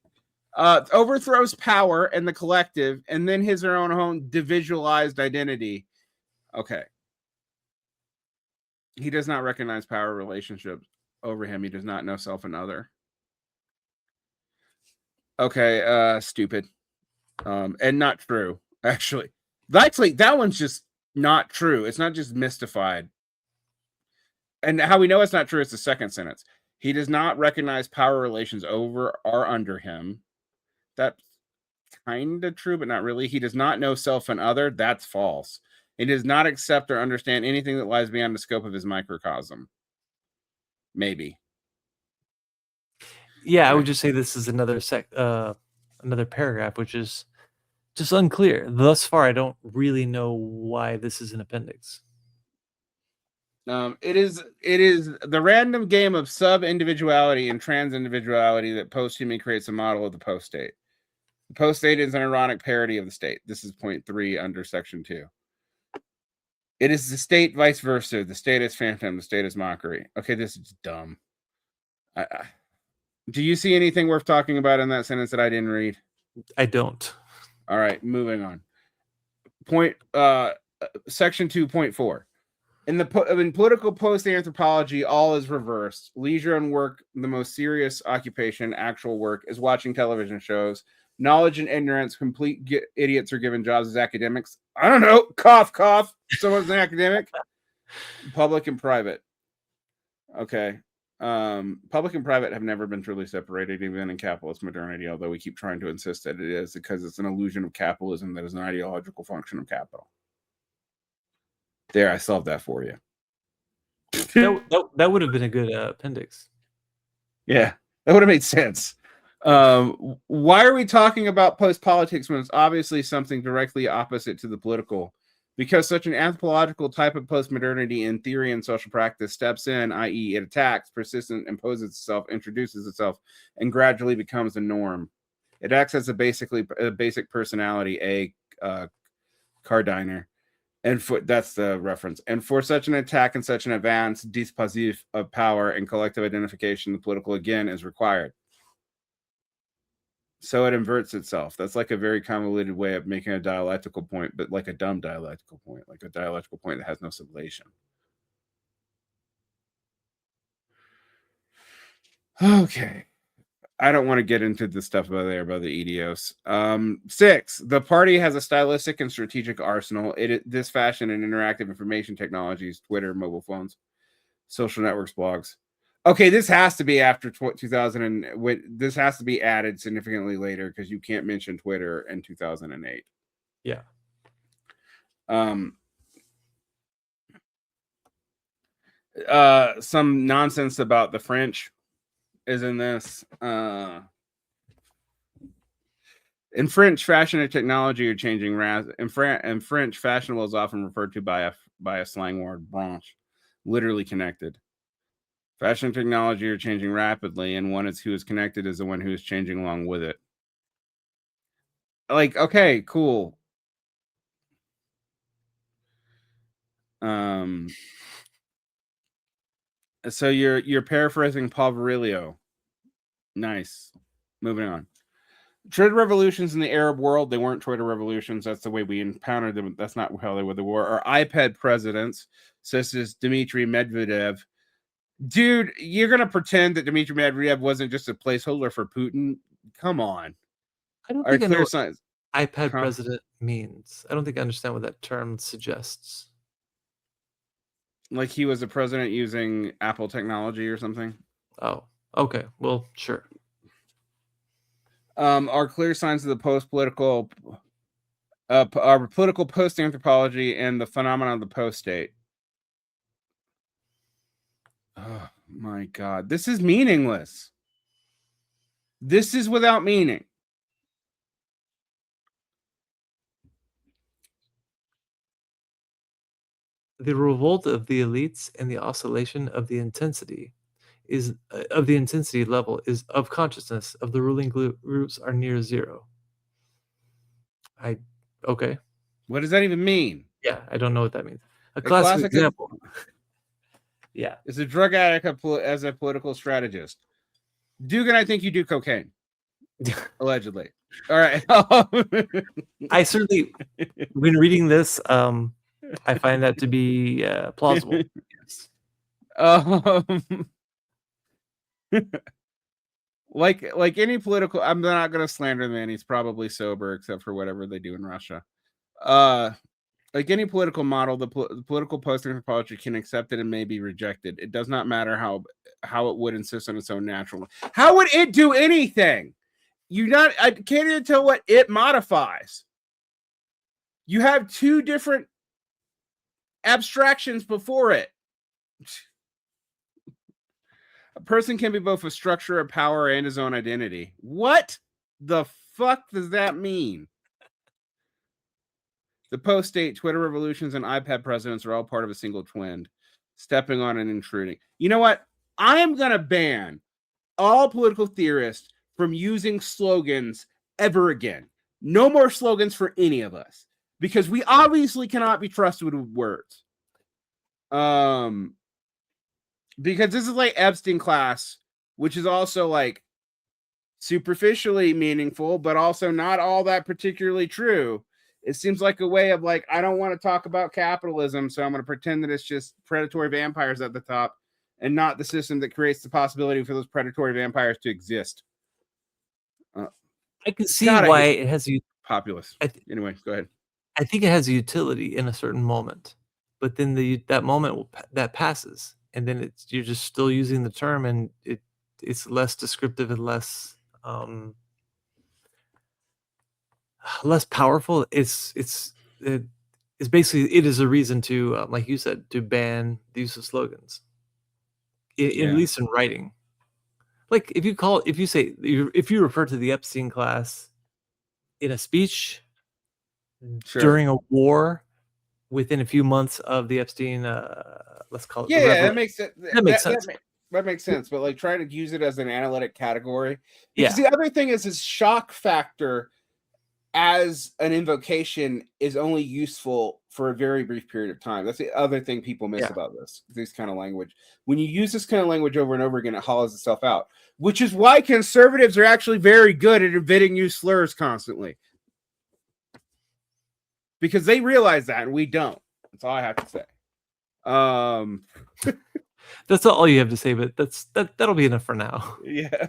overthrows power and the collective, and then his or her own individualized identity. Okay. He does not recognize power relationships over him. He does not know self and other. Okay, stupid. And not true, actually. That one's just not true. It's not just mystified. And how we know it's not true is the second sentence. He does not recognize power relations over or under him. That's kind of true, but not really. He does not know self and other. That's false. He does not accept or understand anything that lies beyond the scope of his microcosm. Maybe. Yeah, I would just say this is another paragraph, which is just unclear. Thus far, I don't really know why this is an appendix. It is the random game of sub-individuality and trans-individuality that post-human creates a model of the post-state. The post-state is an ironic parody of the state. This is point 3 under section 2. It is the state vice versa. The state is phantom. The state is mockery. Okay, this is dumb. Do you see anything worth talking about in that sentence that I didn't read? I don't. All right, moving on. Section 2.4. In political post-anthropology, all is reversed. Leisure and work, the most serious occupation, actual work, is watching television shows. Knowledge and ignorance, complete idiots are given jobs as academics. I don't know. Cough, cough. Someone's an academic. Public and private. Okay. Public and private have never been truly separated, even in capitalist modernity, although we keep trying to insist that it is, because it's an illusion of capitalism that is an ideological function of capital. There, I solved that for you. That would have been a good appendix. Yeah, that would have made sense. Why are we talking about post-politics when it's obviously something directly opposite to the political? Because such an anthropological type of postmodernity in theory and social practice steps in, i.e. it attacks, persistent, imposes itself, introduces itself, and gradually becomes a norm. It acts as a basic personality, Cardiner. And that's the reference. And for such an attack and such an advance, dispositif of power and collective identification, the political again is required. So it inverts itself. That's like a very convoluted way of making a dialectical point, but like a dumb dialectical point, like a dialectical point that has no sublation. Okay. I don't want to get into the stuff about the EDOs. 6, the party has a stylistic and strategic arsenal. This fashion and interactive information technologies, Twitter, mobile phones, social networks, blogs. Okay, this has to be after 2000. This has to be added significantly later because you can't mention Twitter in 2008. Yeah. Some nonsense about the French is in this. In French, fashion and technology are changing. In French, fashionable is often referred to by a slang word, branche, literally connected. Fashion and technology are changing rapidly, and one is who is connected is the one who is changing along with it. Like, okay, cool. So you're paraphrasing Paul Virilio. Nice. Moving on. Trade revolutions in the Arab world, they weren't trade revolutions. That's the way we encountered them. That's not how they were. Or iPad presidents, such as Dmitry Medvedev. Dude, you're going to pretend that Dmitry Medvedev wasn't just a placeholder for Putin? Come on. I don't Our think I know clear what signs. iPad president means. I don't think I understand what that term suggests. Like he was a president using Apple technology or something? Oh, okay. Well, sure. Are clear signs of the post-political our political post-anthropology and the phenomenon of the post-state. Oh my God. This is meaningless. This is without meaning. The revolt of the elites and the oscillation of the intensity level is of consciousness of the ruling groups are near zero. Okay. What does that even mean? Yeah, I don't know what that means. A classic example. Yeah. Is a drug addict as a political strategist. Dugan, I think you do cocaine. Allegedly. All right. I certainly, when reading this, I find that to be plausible. Yes. Like any political, I'm not going to slander the man. He's probably sober, except for whatever they do in Russia. Like any political model, the political post-anthropology can accept it and may be rejected. It does not matter how it would insist on its own natural. How would it do anything? I can't even tell what it modifies. You have two different abstractions before it. A person can be both a structure of power and his own identity. What the fuck does that mean? The post-state, Twitter revolutions, and iPad presidents are all part of a single twin, stepping on and intruding. You know what? I am going to ban all political theorists from using slogans ever again. No more slogans for any of us, because we obviously cannot be trusted with words. Because this is like Epstein class, which is also like superficially meaningful, but also not all that particularly true. It seems like a way of like, I don't want to talk about capitalism, so I'm going to pretend that it's just predatory vampires at the top and not the system that creates the possibility for those predatory vampires to exist. I can see why it has populist. Anyway, go ahead. I think it has a utility in a certain moment, but then that moment that passes, and then you're just still using the term, and it's less descriptive and less powerful. It's basically, it is a reason to, like you said, to ban the use of slogans, at least in writing. Like if you refer to the Epstein class in a speech during a war within a few months of the Epstein, let's call it. Yeah, that makes sense. That makes sense. That makes sense. But like trying to use it as an analytic category. Because the other thing is shock factor as an invocation is only useful for a very brief period of time. That's the other thing people miss about this kind of language. When you use this kind of language over and over again, it hollows itself out, which is why conservatives are actually very good at admitting new slurs constantly. Because they realize that and we don't. That's all I have to say. That's all you have to say, but that'll be enough for now. Yeah.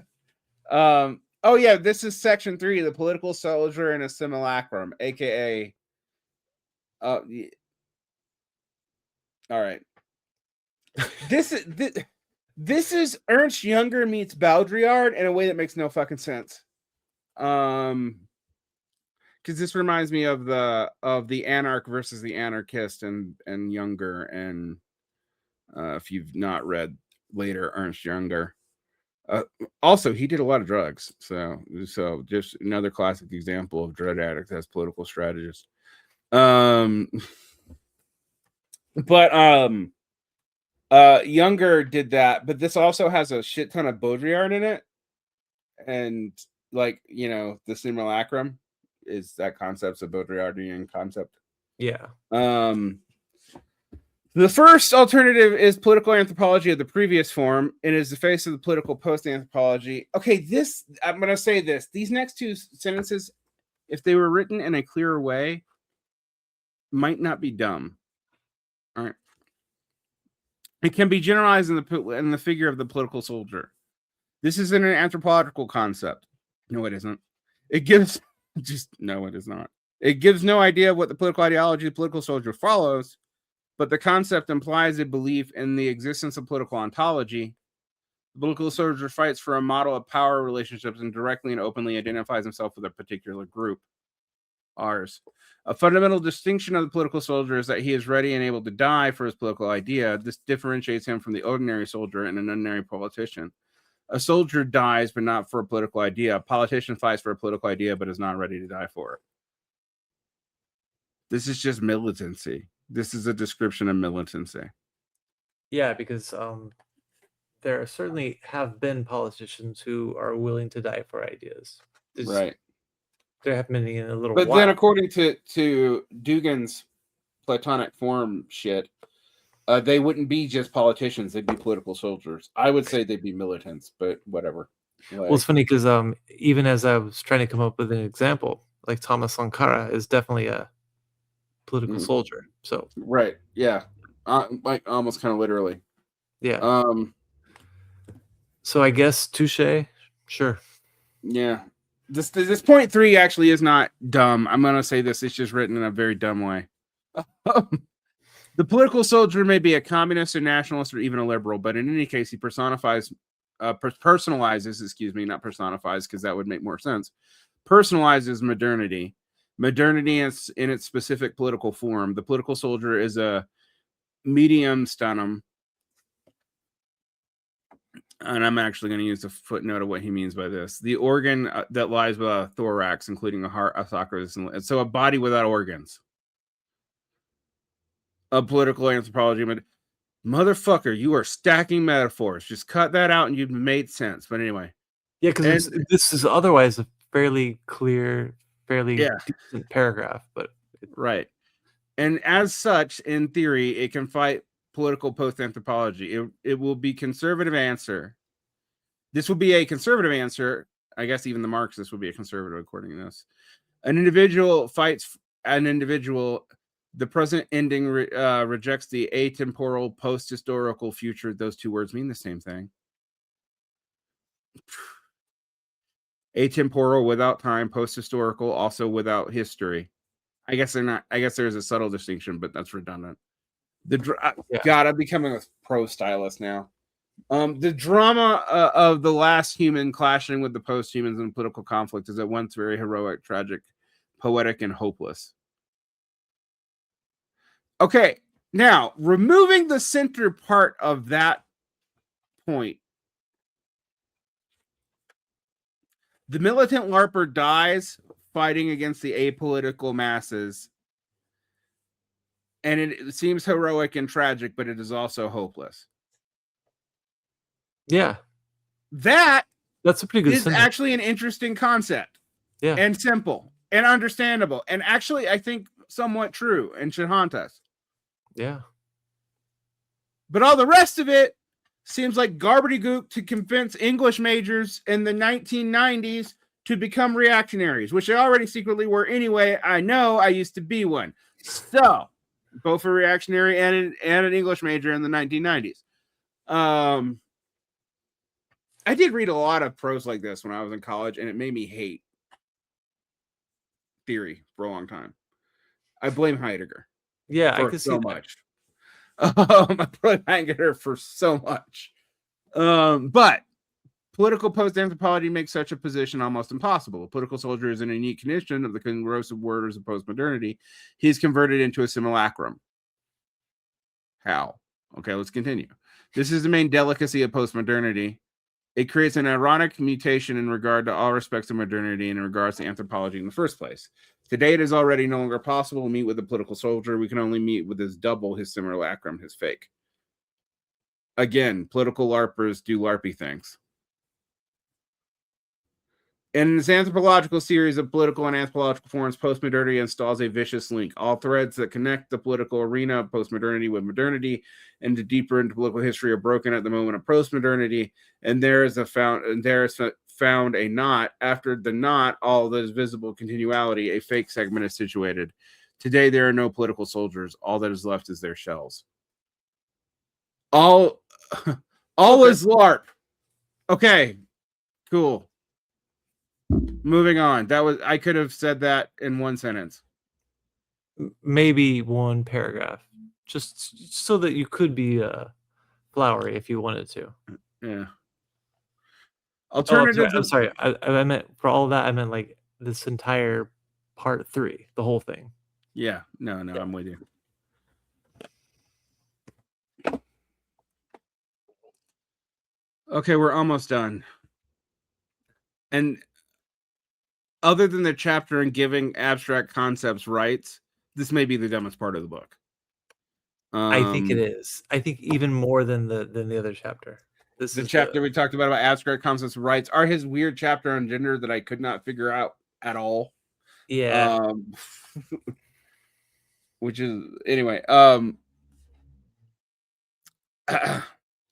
This is section 3, the political soldier in a simulacrum, aka all right. This is Ernst Jünger meets Baudrillard in a way that makes no fucking sense. Because this reminds me of the anarch versus the anarchist and Jünger, and if you've not read later Ernst Jünger. Also, he did a lot of drugs, so just another classic example of drug addicts as political strategists. Younger did that, but this also has a shit ton of Baudrillard in it. And like, the simulacrum is that concept's a Baudrillardian concept. Yeah. The first alternative is political anthropology of the previous form, and is the face of the political post-anthropology. Okay, I'm going to say this. These next two sentences, if they were written in a clearer way, might not be dumb. All right. It can be generalized in the figure of the political soldier. This isn't an anthropological concept. No, it isn't. It gives no, it is not. It gives no idea of what the political ideology of the political soldier follows, but the concept implies a belief in the existence of political ontology. The political soldier fights for a model of power relationships and directly and openly identifies himself with a particular group. Ours. A fundamental distinction of the political soldier is that he is ready and able to die for his political idea. This differentiates him from the ordinary soldier and an ordinary politician. A soldier dies, but not for a political idea. A politician fights for a political idea, but is not ready to die for it. This is just militancy. This is a description of militancy. Yeah, because there certainly have been politicians who are willing to die for ideas. Right. There have been in a little while. But then according to Dugin's Platonic form shit, they wouldn't be just politicians, they'd be political soldiers. I would say they'd be militants, but whatever. Well, it's funny because even as I was trying to come up with an example, like Thomas Sankara is definitely a political soldier. So right, yeah, like almost kind of literally. Yeah. So I guess touche, sure. Yeah. This point 3 actually is not dumb. I'm gonna say this. It's just written in a very dumb way. The political soldier may be a communist, a nationalist, or even a liberal, but in any case, he personalizes, not personifies, because that would make more sense. Personalizes modernity. Modernity is in its specific political form. The political soldier is a medium stunum. And I'm actually going to use a footnote of what he means by this. The organ that lies without a thorax, including a heart, a sacros, and so a body without organs. A political anthropology. Motherfucker, you are stacking metaphors. Just cut that out and you've made sense. But anyway. Yeah, because this is otherwise a fairly clear, fairly decent paragraph. But right. And as such, in theory, it can fight political post-anthropology. It will be conservative answer. This will be a conservative answer. I guess even the Marxists will be a conservative according to this. An individual fights an individual. The present ending rejects the atemporal post-historical future. Those two words mean the same thing. Atemporal without time, post-historical also without history. I guess they're not. I guess there's a subtle distinction, but that's redundant. God, I'm becoming a pro stylist now. The drama of the last human clashing with the post-humans in political conflict is at once very heroic, tragic, poetic, and hopeless. Okay, now removing the center part of that point, the militant LARPer dies fighting against the apolitical masses. And it seems heroic and tragic, but it is also hopeless. Yeah. That's a pretty good sentence. Actually an interesting concept. Yeah. And simple and understandable. And actually, I think somewhat true and should haunt us. Yeah. But all the rest of it seems like gobbledygook to convince English majors in the 1990s to become reactionaries, which they already secretly were anyway. I know, I used to be one. So both a reactionary and an English major in the 1990s. I did read a lot of prose like this when I was in college, and it made me hate theory for a long time. I blame Heidegger. Yeah, I could so see much. I blame Heidegger for so much. But political post-anthropology makes such a position almost impossible. A political soldier is in a unique condition of the corrosive waters of post-modernity. He's converted into a simulacrum. How? Okay, let's continue. This is the main delicacy of post-modernity. It creates an ironic mutation in regard to all respects of modernity and in regards to anthropology in the first place. Today, it is already no longer possible to meet with a political soldier. We can only meet with his double, his simulacrum, his fake. Again, political LARPers do LARPy things. In this anthropological series of political and anthropological forms, postmodernity installs a vicious link. All threads that connect the political arena of postmodernity with modernity and deeper into political history are broken at the moment of postmodernity, and there is found a knot. After the knot, all that is visible continuality, a fake segment is situated. Today, there are no political soldiers. All that is left is their shells. All is LARP. Okay, cool. Moving on. I could have said that in one sentence. Maybe one paragraph, just so that you could be flowery if you wanted to. Yeah. Alternatives. I'm sorry. I meant for all of that. I meant like this entire part 3, the whole thing. Yeah. No, I'm with you. Okay, we're almost done. And other than the chapter and giving abstract concepts rights, this may be the dumbest part of the book. I think it is. I think even more than the other chapter. This the is chapter we talked about abstract concepts rights are his weird chapter on gender that I could not figure out at all. Yeah. Which is anyway.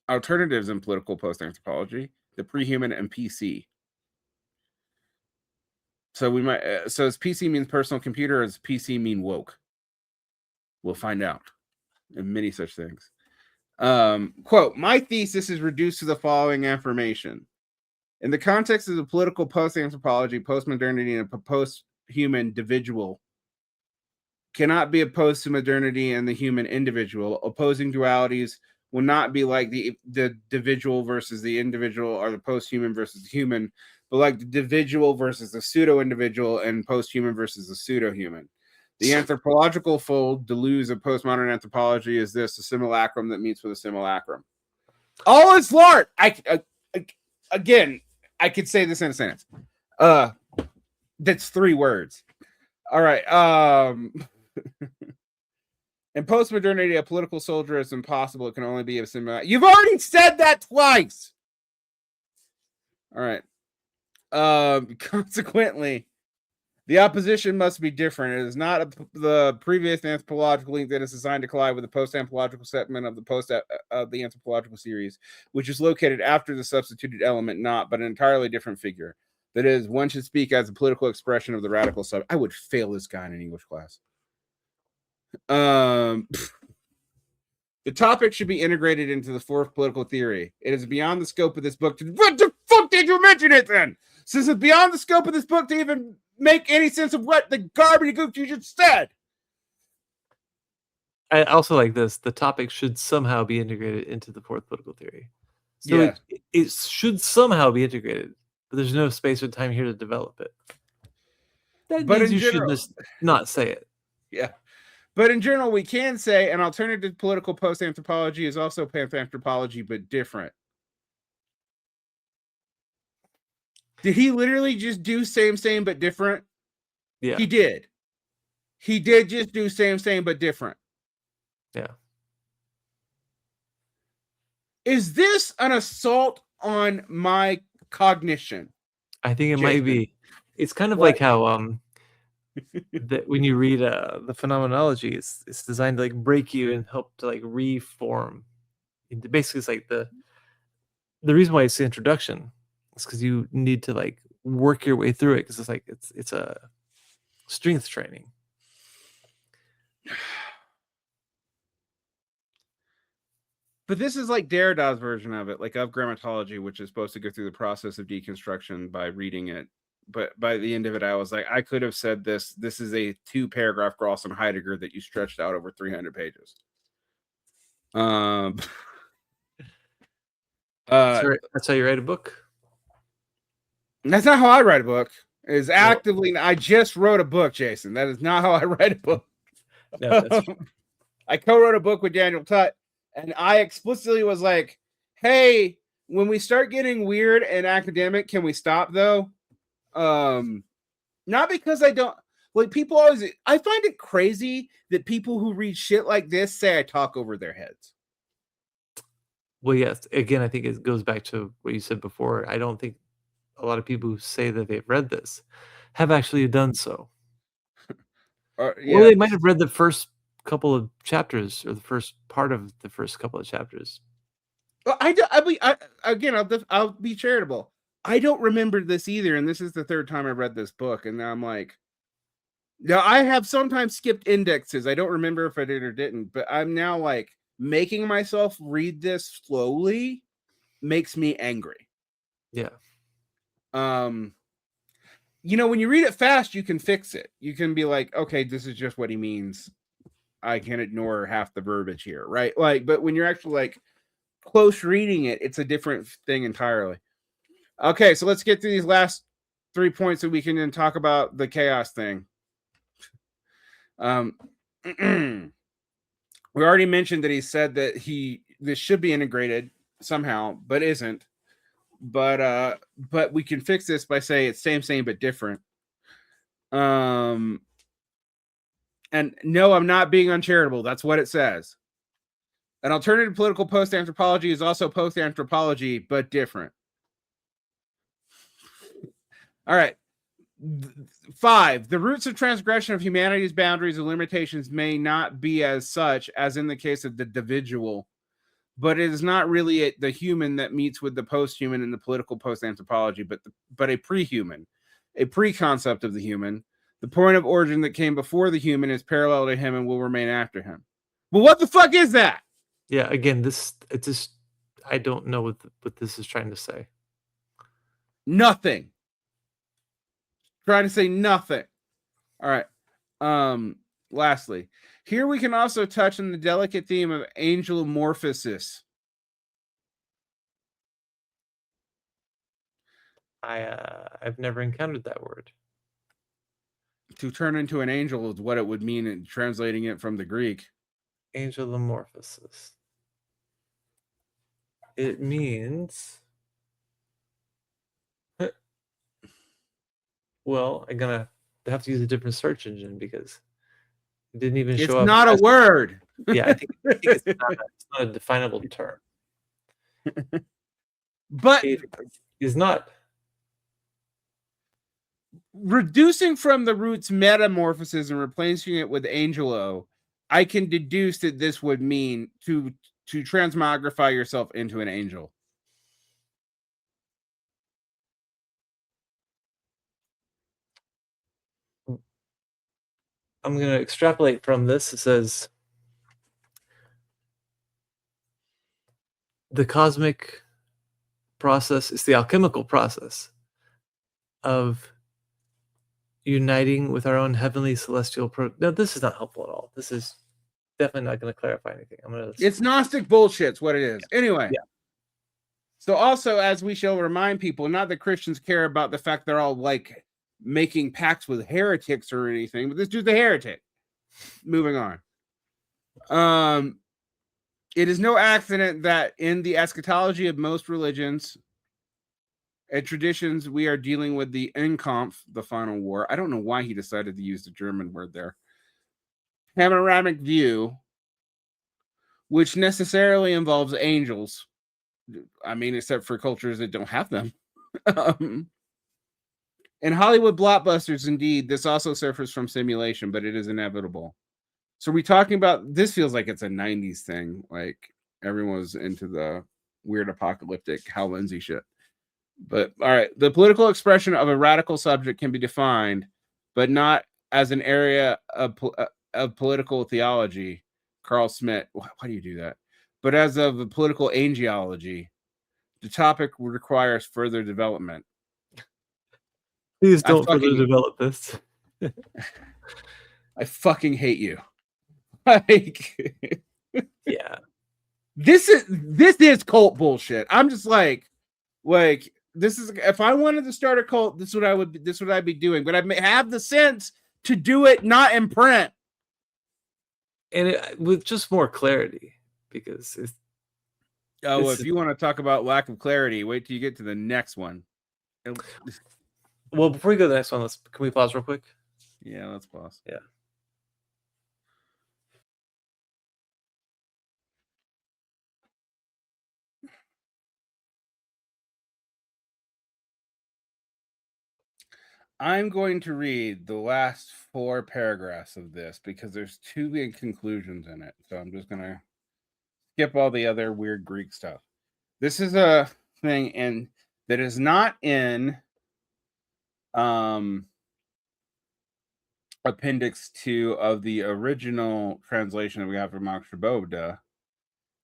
Alternatives in political post-anthropology, the pre-human and PC. So we might. So as PC means personal computer, as PC mean woke. We'll find out. And many such things. Quote, my thesis is reduced to the following affirmation. In the context of the political post-anthropology, postmodernity, and a post-human individual cannot be opposed to modernity and the human individual. Opposing dualities will not be like the individual versus the individual or the post-human versus the human, but like the individual versus the pseudo-individual and post-human versus the pseudo-human. The anthropological fold, Deleuze of postmodern anthropology, is this, a simulacrum that meets with a simulacrum. All is LARP! Again, I could say this in a sentence. That's 3 words. All right. In postmodernity, a political soldier is impossible. It can only be a simulacrum. You've already said that twice! All right. Consequently, the opposition must be different. It is not the previous anthropological link that is designed to collide with the post-anthropological segment of the anthropological series, which is located after the substituted element not, but an entirely different figure. That is, one should speak as a political expression of the radical sub. I would fail this guy in an English class. The topic should be integrated into the 4th political theory. It is beyond the scope of this book to... What the fuck did you mention it then? Since it's beyond the scope of this book to even make any sense of what the garbage goof you just said. I also like this. The topic should somehow be integrated into the 4th political theory. So yeah. it should somehow be integrated, but there's no space or time here to develop it. That means you should just not say it. Yeah. But in general, we can say an alternative political post-anthropology is also panthropology, but different. Did he literally just do same, but different? Yeah. He did. He did just do same, but different. Yeah. Is this an assault on my cognition? I think it might be. It's kind of like how that when you read the phenomenology, it's designed to like break you and help to like reform. Basically, it's like the reason why it's the introduction is because you need to like work your way through it, because it's like it's a strength training. But this is like Derrida's version of it, like of grammatology, which is supposed to go through the process of deconstruction by reading it. But by the end of it, I was like, I could have said this. This is a 2-paragraph gloss on Heidegger that you stretched out over 300 pages. That's how you write a book. That's not how I write a book. Is actively. I just wrote a book, Jason. That is not how I write a book. No, that's true. I co-wrote a book with Daniel Tutt, and I explicitly was like, "Hey, when we start getting weird and academic, can we stop though?" Not because I don't like people always. I find it crazy that people who read shit like this say I talk over their heads. Well, yes. Again, I think it goes back to what you said before. I don't think a lot of people who say that they've read this have actually done so. Or Yeah. they might have read the first couple of chapters or the first part of the first couple of chapters. Well, I'll be charitable. I don't remember this either, and this is the third time I read this book, and now I'm like, now I have sometimes skipped indexes. I don't remember if I did or didn't, but I'm now like making myself read this slowly makes me angry. Yeah. When you read it fast, you can fix it. You can be like, okay, this is just what he means. I can ignore half the verbiage here, right? Like, but when you're actually like close reading it, it's a different thing entirely. Okay, so let's get through these last 3 points so we can then talk about the chaos thing. We already mentioned that he said that this should be integrated somehow, but isn't. But we can fix this by saying it's same but different. And no, I'm not being uncharitable. That's what it says. An alternative political post-anthropology is also post-anthropology, but different. All right. 5. The roots of transgression of humanity's boundaries and limitations may not be as such as in the case of the individual, but it is not really the human that meets with the post-human in the political post-anthropology, but a pre-human, a pre-concept of the human. The point of origin that came before the human is parallel to him and will remain after him. Well, what the fuck is that? Yeah, again, I don't know what this is trying to say. Nothing. Trying to say nothing. All right. Lastly, here we can also touch on the delicate theme of angelomorphosis. I've never encountered that word. To turn into an angel is what it would mean in translating it from the Greek. Angelomorphosis. It means. Well, I'm gonna have to use a different search engine because it didn't even show up. It's not a word. Yeah, I think it's not a definable term. But it is not. Reducing from the roots metamorphosis and replacing it with angelo, I can deduce that this would mean to transmogrify yourself into an angel. I'm going to extrapolate from this. It says the cosmic process is the alchemical process of uniting with our own heavenly celestial No, this is not helpful at all. This is definitely not going to clarify anything. It's Gnostic bullshit. It's what it is. Yeah. Anyway. Yeah. So also, as we shall remind people, not that Christians care about the fact they're all like making pacts with heretics or anything, but this dude's a heretic. Moving on. It is no accident that in the eschatology of most religions and traditions, we are dealing with the Endkampf, the final war. I don't know why he decided to use the German word there. Panoramic view, which necessarily involves angels. I mean, except for cultures that don't have them. In Hollywood blockbusters, indeed, this also suffers from simulation, but it is inevitable. So are we talking about, this feels like it's a 90s thing. Like everyone was into the weird apocalyptic Hal Lindsey shit. But all right, the political expression of a radical subject can be defined, but not as an area of political theology. Carl Schmitt, why do you do that? But as of a political angelology, the topic requires further development. Please don't further develop this. I fucking hate you. Like, yeah, this is cult bullshit. I'm just like this is, if I wanted to start a cult, this is what I'd be doing. But I have the sense to do it not in print, and with just more clarity, because it's. If you want to talk about lack of clarity, wait till you get to the next one. Well, before we go to the next one, can we pause real quick? Yeah, let's pause. Yeah. I'm going to read the last 4 paragraphs of this because there's 2 big conclusions in it. So I'm just going to skip all the other weird Greek stuff. This is a thing and that is not in appendix 2 of the original translation that we have from Marxism.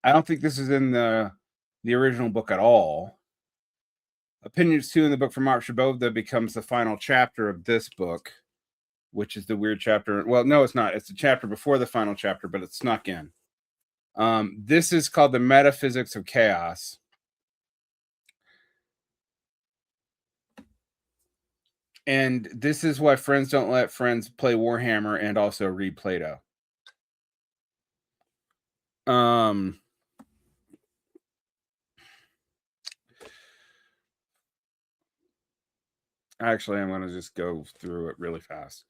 I don't think this is in the original book at all. Appendix 2 in the book from Marxism becomes the final chapter of this book, which is the weird chapter. Well, no, it's not. It's the chapter before the final chapter, but it's snuck in. This is called the Metaphysics of Chaos. And this is why friends don't let friends play Warhammer and also read Plato. Actually, I'm going to just go through it really fast.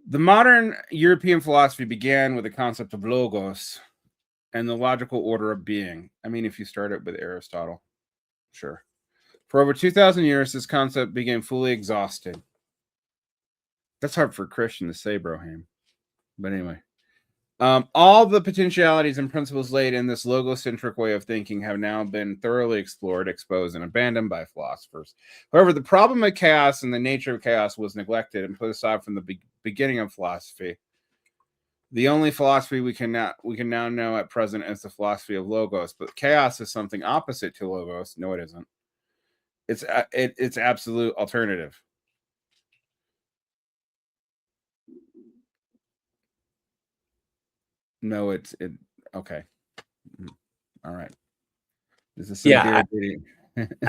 The modern European philosophy began with the concept of logos and the logical order of being. I mean, if you start it with Aristotle, sure. For over 2,000 years, this concept became fully exhausted. That's hard for a Christian to say, Broham. But anyway. All the potentialities and principles laid in this logocentric way of thinking have now been thoroughly explored, exposed, and abandoned by philosophers. However, the problem of chaos and the nature of chaos was neglected and put aside from the beginning of philosophy. The only philosophy we can now know at present is the philosophy of logos. But chaos is something opposite to logos. No, it isn't. It's absolute alternative. No, it okay. All right. This is I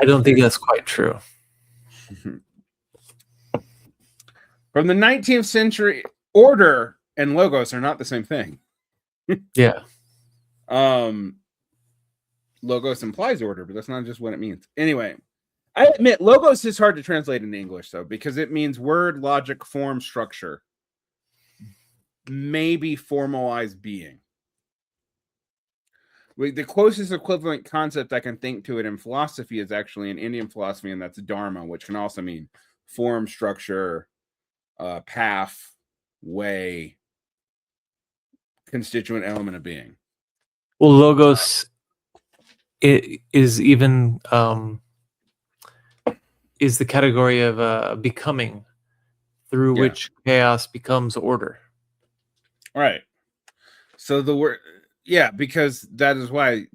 don't think that's quite true. From the 19th century, order and logos are not the same thing. Yeah. Logos implies order, but that's not just what it means. Anyway, I admit logos is hard to translate into English, though, because it means word, logic, form, structure. Maybe formalized being. The closest equivalent concept I can think to it in philosophy is actually in Indian philosophy, and that's dharma, which can also mean form, structure, path, way, constituent element of being. Well, logos is even is the category of becoming, through which chaos becomes order. Right. So the word, because that is why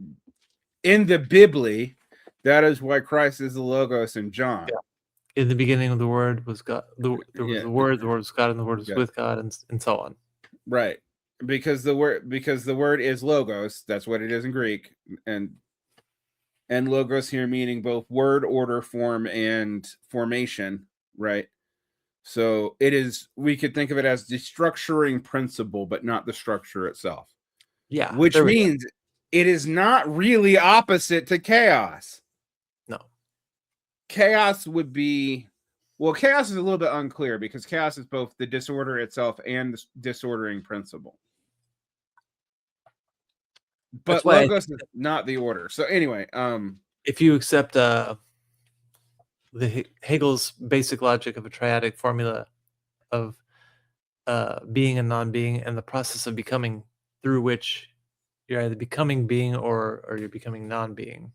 in the Bibli, that is why Christ is the logos in John. Yeah. In the beginning of the Word was God. There was the Word was God, and the Word was with God, and so on. Right. Because the word is logos. That's what it is in Greek, and logos here meaning both word, order, form, and formation. Right. So it is. We could think of it as the structuring principle, but not the structure itself. Yeah. Which means it is not really opposite to chaos. No. Chaos would be, chaos is a little bit unclear because chaos is both the disorder itself and the disordering principle. But logos is not the order. So anyway, if you accept Hegel's basic logic of a triadic formula of being and non-being, and the process of becoming, through which you're either becoming being or you're becoming non-being.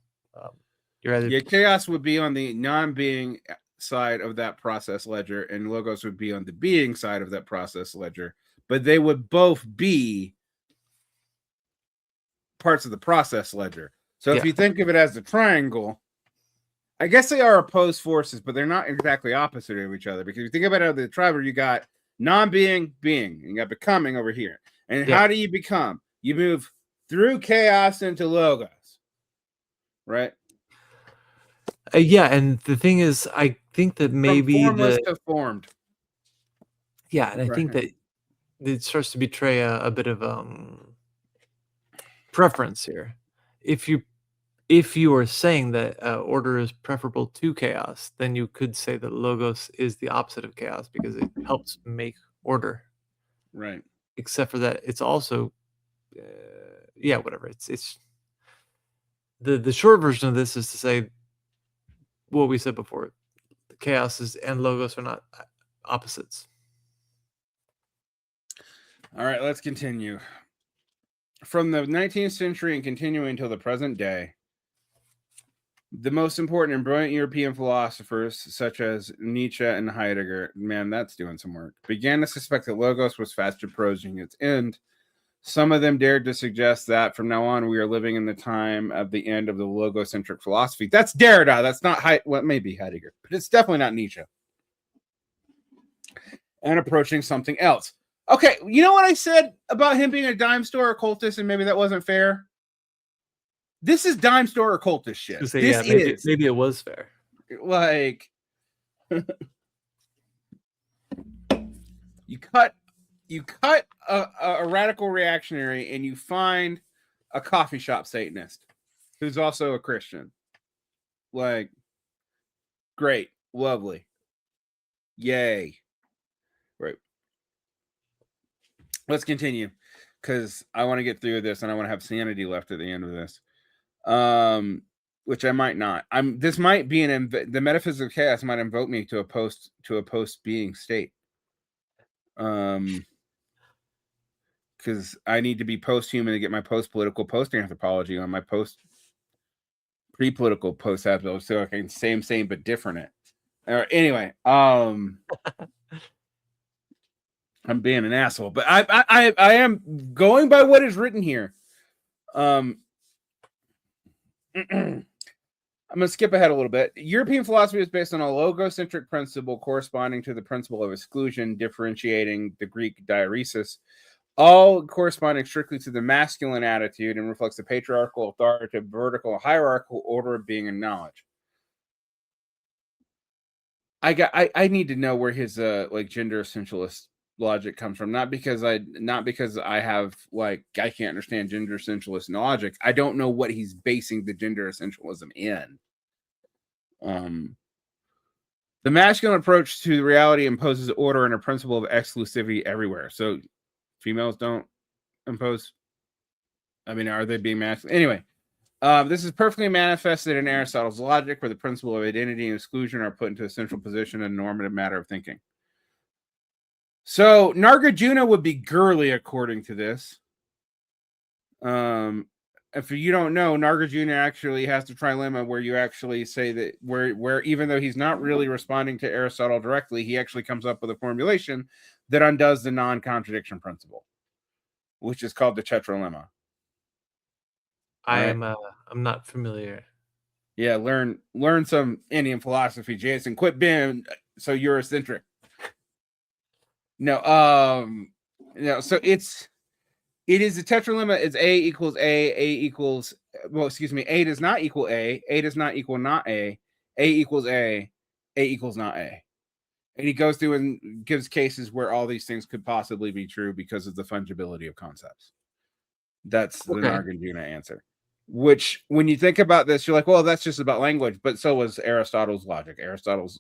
You're either chaos would be on the non-being side of that process ledger, and logos would be on the being side of that process ledger. But they would both be parts of the process ledger. So if you think of it as a triangle, I guess they are opposed forces, but they're not exactly opposite of each other. Because if you think about it, the triangle, you got non-being, being, and you got becoming over here. And how do you become? You move through chaos into logos, right? And the thing is, I think that maybe from formless to formed. Yeah, and I think that it starts to betray a bit of preference here. If you are saying that order is preferable to chaos, then you could say that logos is the opposite of chaos because it helps make order. Right. Except for that, it's also, whatever. It's the short version of this is to say what we said before. chaos and logos are not opposites. All right, let's continue. From the 19th century and continuing until the present day, the most important and brilliant European philosophers, such as Nietzsche and Heidegger, man, that's doing some work, began to suspect that logos was fast approaching its end. Some of them dared to suggest that from now on we are living in the time of the end of the logocentric philosophy. That's Derrida. That's not well, maybe Heidegger, but it's definitely not Nietzsche. And approaching something else. Okay, you know what I said about him being a dime store occultist, and maybe that wasn't fair? This is dime store occultist shit. Say, maybe it was fair. Like, you cut a radical reactionary and you find a coffee shop Satanist who's also a Christian. Like, great, lovely, yay. Right. Let's continue, because I want to get through this and I want to have sanity left at the end of this. Which I might not. This might be the metaphysics of chaos might invoke me to a post being state. Because I need to be post-human to get my post-political post-anthropology on my pre-political post-anthropology, so I can same but different it. Anyway, I'm being an asshole, but I am going by what is written here. I'm going to skip ahead a little bit. European philosophy is based on a logocentric principle corresponding to the principle of exclusion, differentiating the Greek diaresis, all corresponding strictly to the masculine attitude, and reflects the patriarchal, authoritative, vertical, hierarchical order of being and knowledge. I need to know where his gender essentialist logic comes from, not because I have I can't understand gender essentialist logic. I don't know what he's basing the gender essentialism in. The masculine approach to reality imposes order and a principle of exclusivity everywhere. So females don't impose. I mean, are they being masculine? Anyway, this is perfectly manifested in Aristotle's logic, where the principle of identity and exclusion are put into a central position in a normative matter of thinking. So Nagarjuna would be girly according to this. If you don't know, Nagarjuna actually has the trilemma where you actually say that where even though he's not really responding to Aristotle directly, he actually comes up with a formulation that undoes the non-contradiction principle, which is called the tetralemma. I'm not familiar. Yeah, learn some Indian philosophy, Jason. Quit being so Eurocentric. No, so it is a tetralemma. It's A equals A does not equal A does not equal not A equals A equals not A. And he goes through and gives cases where all these things could possibly be true because of the fungibility of concepts. That's the Nagarjuna answer. Which, when you think about this, you're like, well, that's just about language. But so was Aristotle's logic. Aristotle's,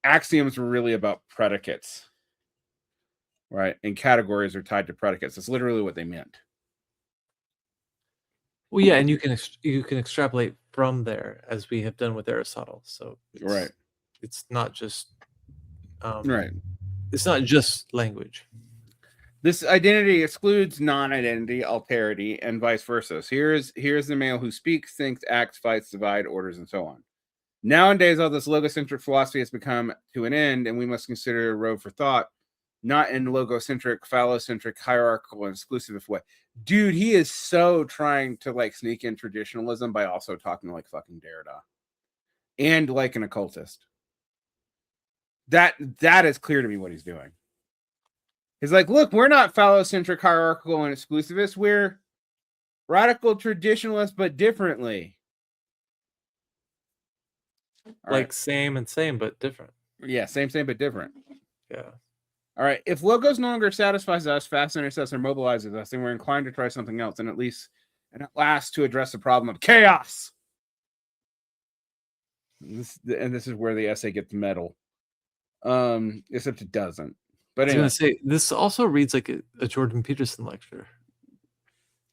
axioms were really about predicates, right? And categories are tied to predicates. That's literally what they meant. Well, yeah, and you can extrapolate from there, as we have done with Aristotle. So it's not just right. It's not just language. This identity excludes non-identity, alterity, and vice versa. So here's the male who speaks, thinks, acts, fights, divide, orders, and so on. Nowadays, all this logocentric philosophy has become to an end, and we must consider a road for thought, not in logocentric, phallocentric, hierarchical, and exclusive way. Dude, he is so trying to sneak in traditionalism by also talking like fucking Derrida and like an occultist. That is clear to me what he's doing. He's like, look, we're not phallocentric, hierarchical, and exclusivist. We're radical traditionalists, but differently. Same and same, but different. Yeah, same, but different. Yeah. All right. If logos no longer satisfies us, fascinates us, or mobilizes us, then we're inclined to try something else, and at last to address the problem of chaos. This is where the essay gets metal. Except it doesn't. But anyway. I was going to say, this also reads like a Jordan Peterson lecture.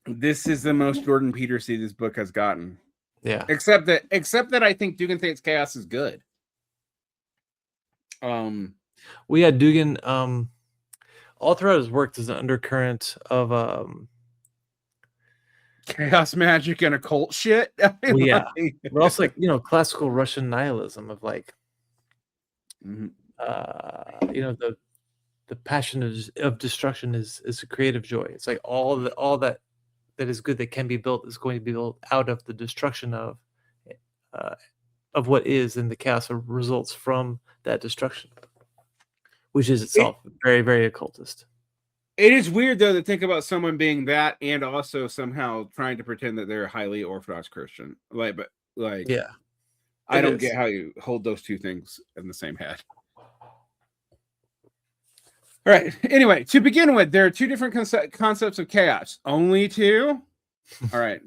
This is the most Jordan Peterson this book has gotten. Yeah. Except that I think Dugin thinks chaos is good. Well, yeah, Dugin, all throughout his work, there's an undercurrent of chaos magic and occult shit. well, yeah, but also like classical Russian nihilism of like Mhm. The passion of destruction is a creative joy. It's like all that is good that can be built is going to be built out of the destruction uh, of what is, and the chaos results from that destruction, which is itself very, very occultist. It is weird though to think about someone being that and also somehow trying to pretend that they're a highly Orthodox Christian. Yeah, I don't get how you hold those two things in the same head. All right. Anyway, to begin with, there are two different concepts of chaos. Only two? All right.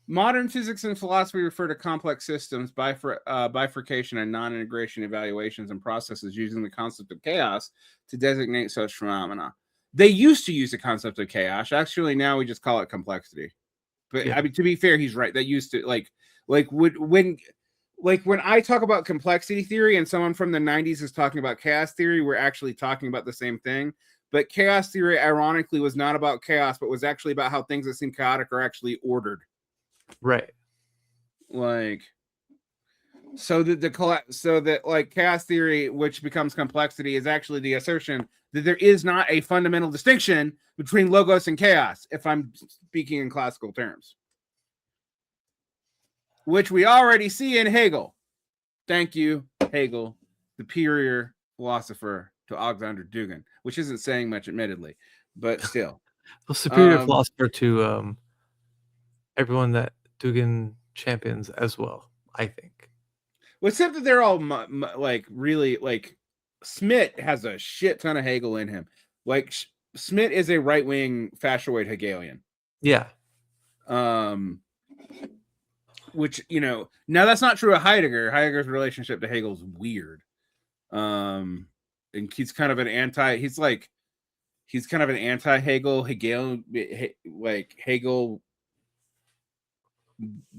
Modern physics and philosophy refer to complex systems, bifurcation, and non-integration evaluations and processes using the concept of chaos to designate such phenomena. They used to use the concept of chaos. Actually, now we just call it complexity. But Yeah. I mean, to be fair, he's right. That used to when I talk about complexity theory and someone from the 90s is talking about chaos theory, we're actually talking about the same thing. But chaos theory, ironically, was not about chaos, but was actually about how things that seem chaotic are actually ordered. Right. So that chaos theory, which becomes complexity, is actually the assertion that there is not a fundamental distinction between logos and chaos, if I'm speaking in classical terms, which we already see in Hegel. Thank you, Hegel, the superior philosopher to Alexander Dugin, which isn't saying much, admittedly, but still. The superior philosopher to everyone that Dugin champions as well, I think. Well, except that they're all really Schmitt has a shit ton of Hegel in him. Schmitt is a right-wing fascioid Hegelian. Yeah. Which, now that's not true of Heidegger. Heidegger's relationship to Hegel is weird. And he's kind of an anti-Hegel, Hegel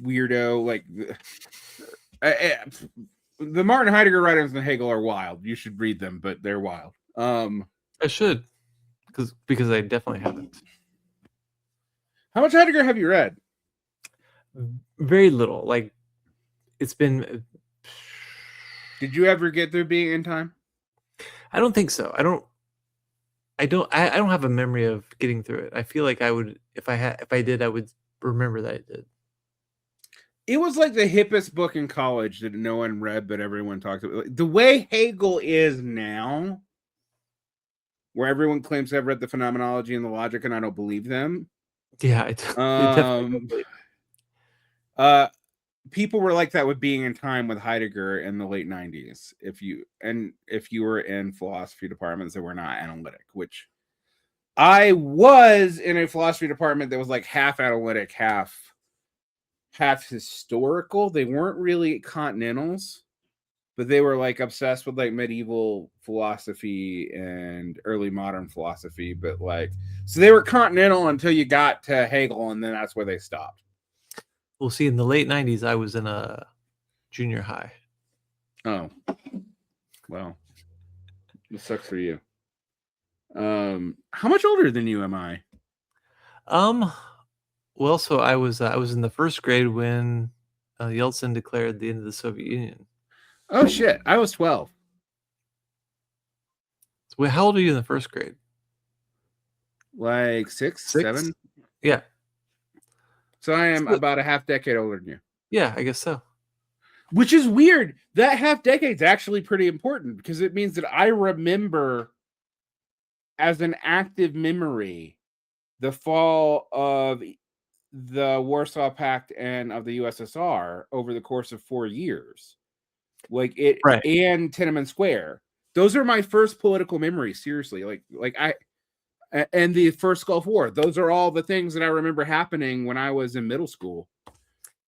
weirdo. The Martin Heidegger writings on Hegel are wild. You should read them, but they're wild. I should, because I definitely haven't. How much Heidegger have you read? Very little. Like, it's been. Did you ever get through Being in Time? I don't think so. I don't have a memory of getting through it. I feel like I would, if I did, I would remember that I did. It was like the hippest book in college that no one read, but everyone talked about. The way Hegel is now, where everyone claims to have read the Phenomenology and the Logic, and I don't believe them. Yeah, I definitely don't believe it. People were like that with Being in Time with Heidegger in the late 90s. If you were in philosophy departments that were not analytic, which I was in a philosophy department that was like half analytic, half historical. They weren't really continentals, but they were like obsessed with like medieval philosophy and early modern philosophy. But so they were continental until you got to Hegel, and then that's where they stopped. Well, see, in the late 90s, I was in a junior high. Oh, well, it sucks for you. How much older than you am I? Well, so I was in the first grade when Yeltsin declared the end of the Soviet Union. Oh shit! I was 12. So how old are you in the first grade? Like 6, 7? Yeah. So I am about a half decade older than you. Yeah, I guess so. Which is weird. That half decade's actually pretty important because it means that I remember as an active memory the fall of the Warsaw Pact and of the USSR over the course of 4 years. Right. And Tiananmen Square. Those are my first political memories, seriously. And the first Gulf War. Those are all the things that I remember happening when I was in middle school.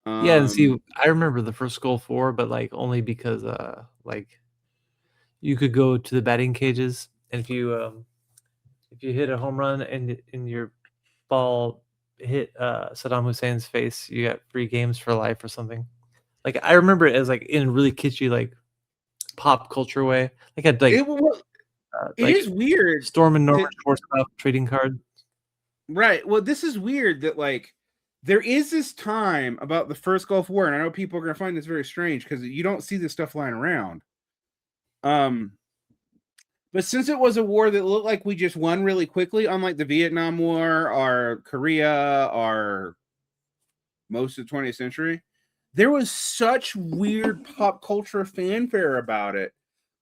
Yeah, and see, I remember the first Gulf War, but only because you could go to the batting cages, and if you hit a home run and your ball hit Saddam Hussein's face, you got free games for life or something. Like I remember it as like in a really kitschy like pop culture way. Like had like it is weird. Storm and Norman Schwarzkopf trading card. Right. Well, this is weird that like there is this time about the first Gulf War, and I know people are going to find this very strange because you don't see this stuff lying around. But since it was a war that looked like we just won really quickly, unlike the Vietnam War or Korea or most of the 20th century, there was such weird pop culture fanfare about it.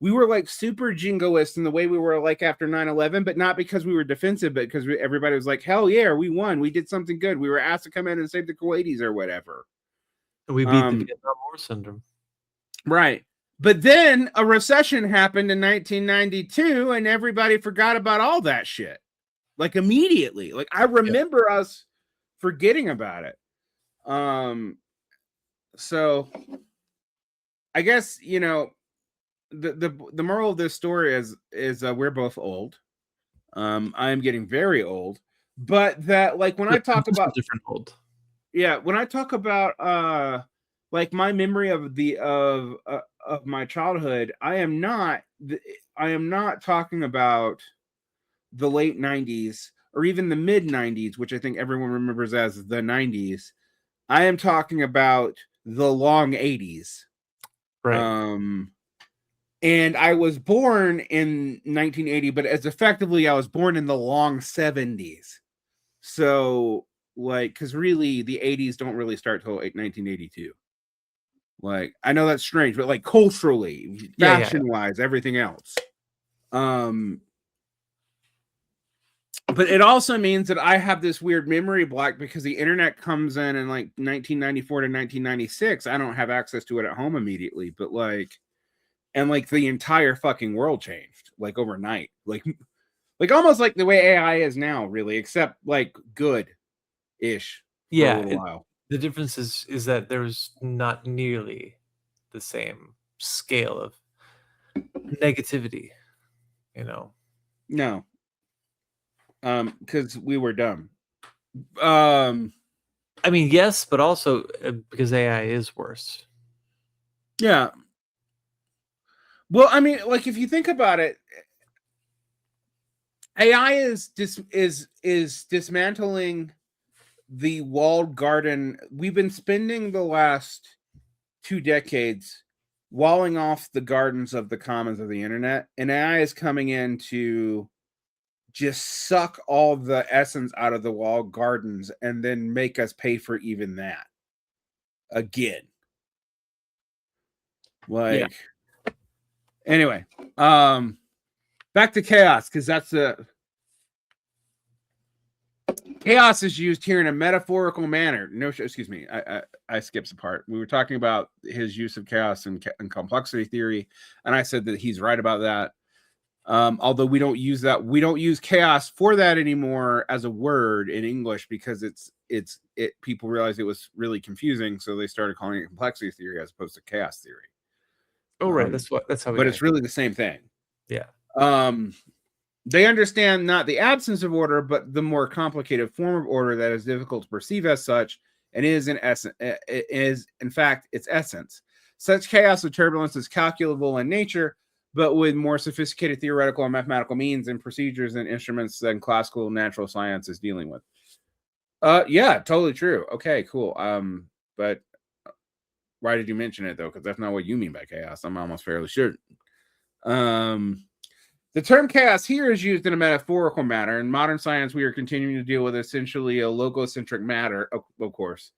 We were like super jingoist in the way we were like after 9/11, but not because we were defensive, but because everybody was like, hell yeah, we won. We did something good. We were asked to come in and save the Kuwaitis or whatever. We beat the Vietnam War syndrome. Right. But then a recession happened in 1992 and everybody forgot about all that shit. Like immediately. Like I remember us forgetting about it. So I guess, you know, the moral of this story is we're both old. I'm getting very old, but that like when I talk about different old. Yeah, when I talk about like my memory of of my childhood, I am not talking about the late 90s or even the mid 90s, which I think everyone remembers as the 90s. I am talking about the long 80s. Right. And I was born in 1980, but as effectively I was born in the long 70s. So like, because really the 80s don't really start till 1982. Like, I know that's strange, but like culturally, fashion wise, everything else. But it also means that I have this weird memory block because the internet comes in like 1994 to 1996. I don't have access to it at home immediately, but like, and like the entire fucking world changed like overnight, like almost like the way AI is now, really, except like good-ish for a little while. The difference is that there's not nearly the same scale of negativity, you know. No. Because we were dumb. I mean, yes, but also because AI is worse. Yeah. Well, I mean, like if you think about it, AI is dismantling the walled garden. We've been spending the last 2 decades walling off the gardens of the commons of the internet, and AI is coming in to just suck all the essence out of the walled gardens and then make us pay for even that again. Like, anyway, back to chaos, because that's the chaos is used here in a metaphorical manner. No, excuse me, I skipped a part. We were talking about his use of chaos and complexity theory, and I said that he's right about that. Although we don't use chaos for that anymore as a word in English because people realized it was really confusing, so they started calling it complexity theory as opposed to chaos theory. Oh, right. That's how. But it's really the same thing. Yeah. They understand not the absence of order, but the more complicated form of order that is difficult to perceive as such, and is in fact its essence. Such chaos or turbulence is calculable in nature, but with more sophisticated theoretical and mathematical means and procedures and instruments than classical natural science is dealing with. Yeah, totally true. Okay, cool. But why did you mention it though? Because that's not what you mean by chaos. I'm almost fairly sure. The term chaos here is used in a metaphorical manner. In modern science, we are continuing to deal with essentially a logocentric matter, of course,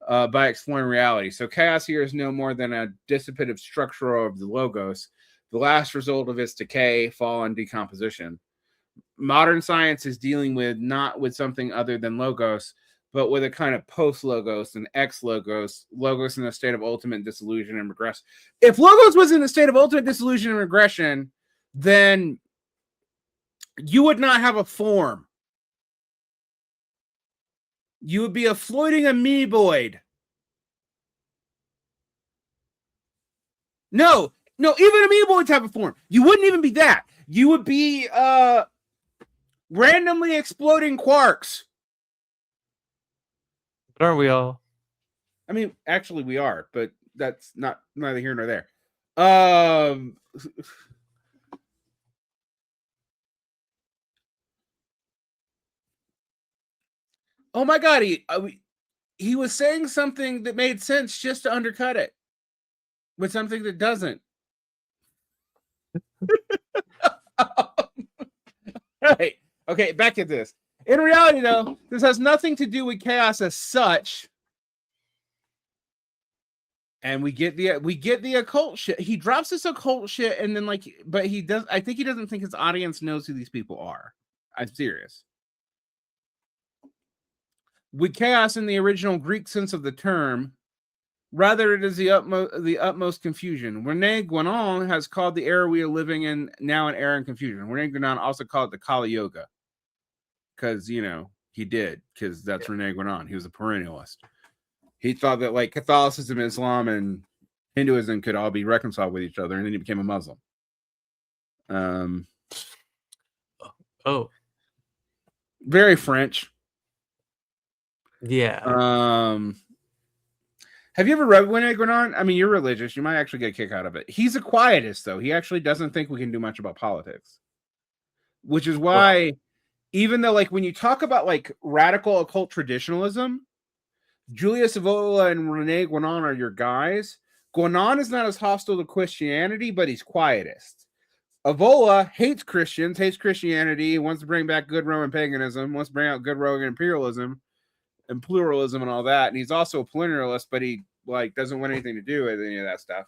by exploring reality. So chaos here is no more than a dissipative structure of the logos, the last result of its decay, fall, and decomposition. Modern science is dealing with not with something other than logos, but with a kind of post-logos and ex-logos, logos in a state of ultimate dissolution and regression. If logos was in a state of ultimate dissolution and regression, then you would not have a form. You would be a floating amoeboid. No, even amoeboids have a form. You wouldn't even be that. You would be randomly exploding quarks. But aren't we all? I mean, actually, we are, but that's neither here nor there. Oh my God, he was saying something that made sense just to undercut it with something that doesn't. Right. Okay, back to this. In reality, though, this has nothing to do with chaos as such. And we get the occult shit. He drops this occult shit, and then but he does. I think he doesn't think his audience knows who these people are. I'm serious. With chaos in the original Greek sense of the term, rather it is the utmost confusion. Rene Guénon has called the era we are living in now an era in confusion. Rene Guénon also called it the Kali Yoga, because he did, because that's Rene Guénon. He was a perennialist. He thought that Catholicism, Islam, and Hinduism could all be reconciled with each other, and then he became a Muslim. Very French. Yeah. Have you ever read Rene Guénon? I mean, you're religious. You might actually get a kick out of it. He's a quietist, though. He actually doesn't think we can do much about politics, which is why, even though when you talk about radical occult traditionalism, Julius Evola and Rene Guénon are your guys. Guénon is not as hostile to Christianity, but he's quietist. Evola hates Christians, hates Christianity, wants to bring back good Roman paganism, wants to bring out good Roman imperialism and pluralism and all that. And he's also a perennialist, but he doesn't want anything to do with any of that stuff.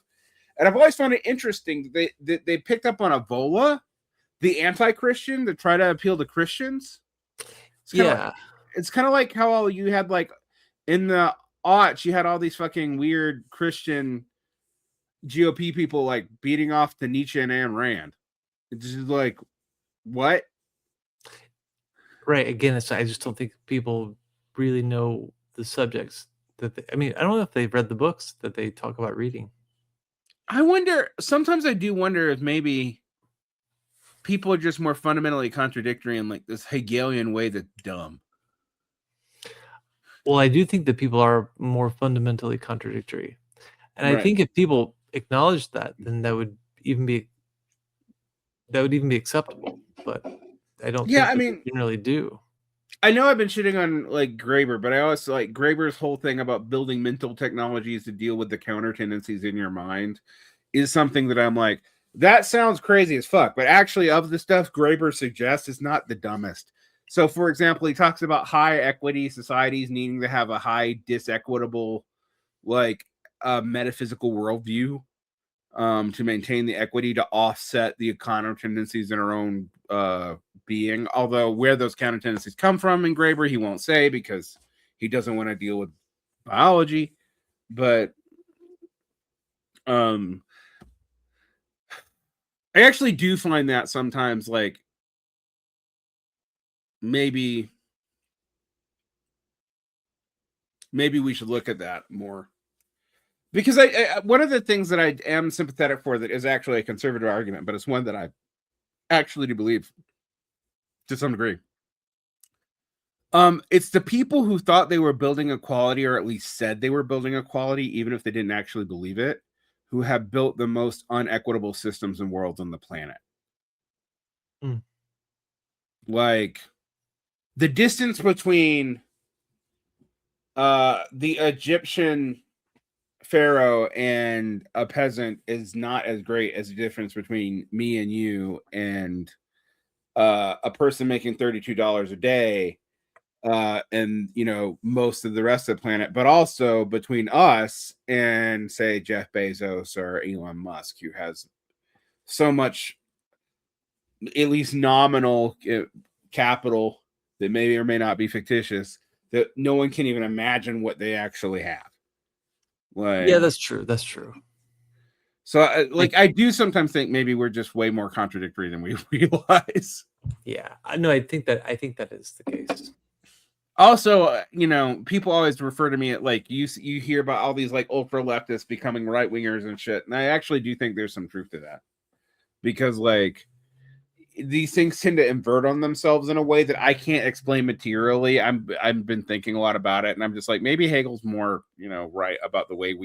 And I've always found it interesting that they picked up on Evola, the anti-Christian, to try to appeal to Christians. It's kind of like how you had in the aughts, you had all these fucking weird Christian GOP people beating off to Nietzsche and Ayn Rand. It's just what? Right. Again, I just don't think people really know the subjects that I don't know if they've read the books that they talk about reading. Sometimes I do wonder if maybe people are just more fundamentally contradictory in this Hegelian way that's dumb. Well, I do think that people are more fundamentally contradictory. And I think if people acknowledge that, then that would even be acceptable. But I don't think they generally do. I know I've been shitting on Graeber, but I also Graeber's whole thing about building mental technologies to deal with the counter tendencies in your mind is something that I'm that sounds crazy as fuck. But actually, of the stuff Graeber suggests, is not the dumbest. So, for example, he talks about high equity societies needing to have a high disequitable, metaphysical worldview to maintain the equity to offset the counter tendencies in our own being. Although where those counter tendencies come from in Graeber, he won't say because he doesn't want to deal with biology. But I actually do find that sometimes maybe we should look at that more, because I one of the things that I am sympathetic for that is actually a conservative argument, but it's one that I actually do believe to some degree. It's the people who thought they were building equality, or at least said they were building equality, even if they didn't actually believe it, who have built the most unequitable systems and worlds on the planet. The distance between the Egyptian pharaoh and a peasant is not as great as the difference between me and you and a person making $32 a day and most of the rest of the planet, but also between us and say Jeff Bezos or Elon Musk, who has so much, at least nominal capital that may or may not be fictitious, that no one can even imagine what they actually have. Yeah, that's true. That's true. So I do sometimes think maybe we're just way more contradictory than we realize. Yeah, no, I think that is the case. Also, people always refer to me at you hear about all these ultra leftists becoming right wingers and shit, and I actually do think there's some truth to that, because these things tend to invert on themselves in a way that I can't explain materially. I've been thinking a lot about it, and I'm just like, maybe Hegel's more, right about the way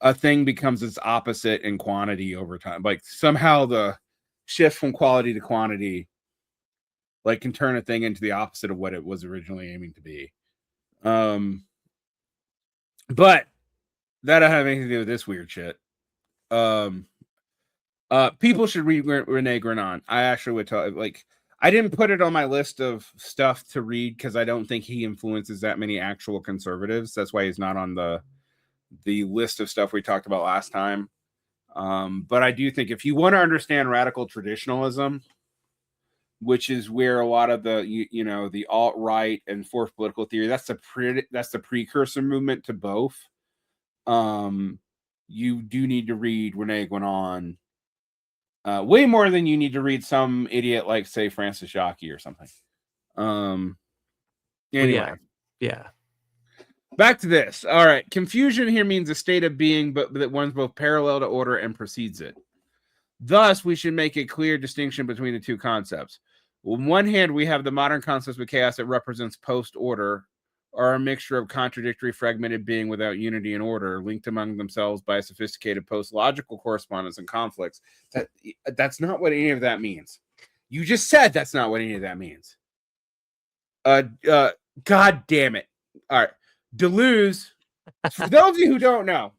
a thing becomes its opposite in quantity over time. Like somehow the shift from quality to quantity, like, can turn a thing into the opposite of what it was originally aiming to be. But that don't have anything to do with this weird shit. People should read Rene Guénon. I actually would tell, like, I didn't put it on my list of stuff to read because I don't think he influences that many actual conservatives. That's why he's not on the list of stuff we talked about last time. But I do think if you want to understand radical traditionalism, which is where a lot of the the alt-right and fourth political theory, that's the precursor movement to both. You do need to read Rene Guénon way more than you need to read some idiot like, say, Francis Jacqui or something. Anyway, yeah. Back to this. All right, confusion here means a state of being, but that one's both parallel to order and precedes it. Thus, we should make a clear distinction between the two concepts. On one hand, we have the modern concepts of chaos that represents post-order, or a mixture of contradictory, fragmented being without unity and order, linked among themselves by a sophisticated post-logical correspondence and conflicts. That's not what any of that means. You just said that's not what any of that means. God damn it. All right. Deleuze, for those of you who don't know,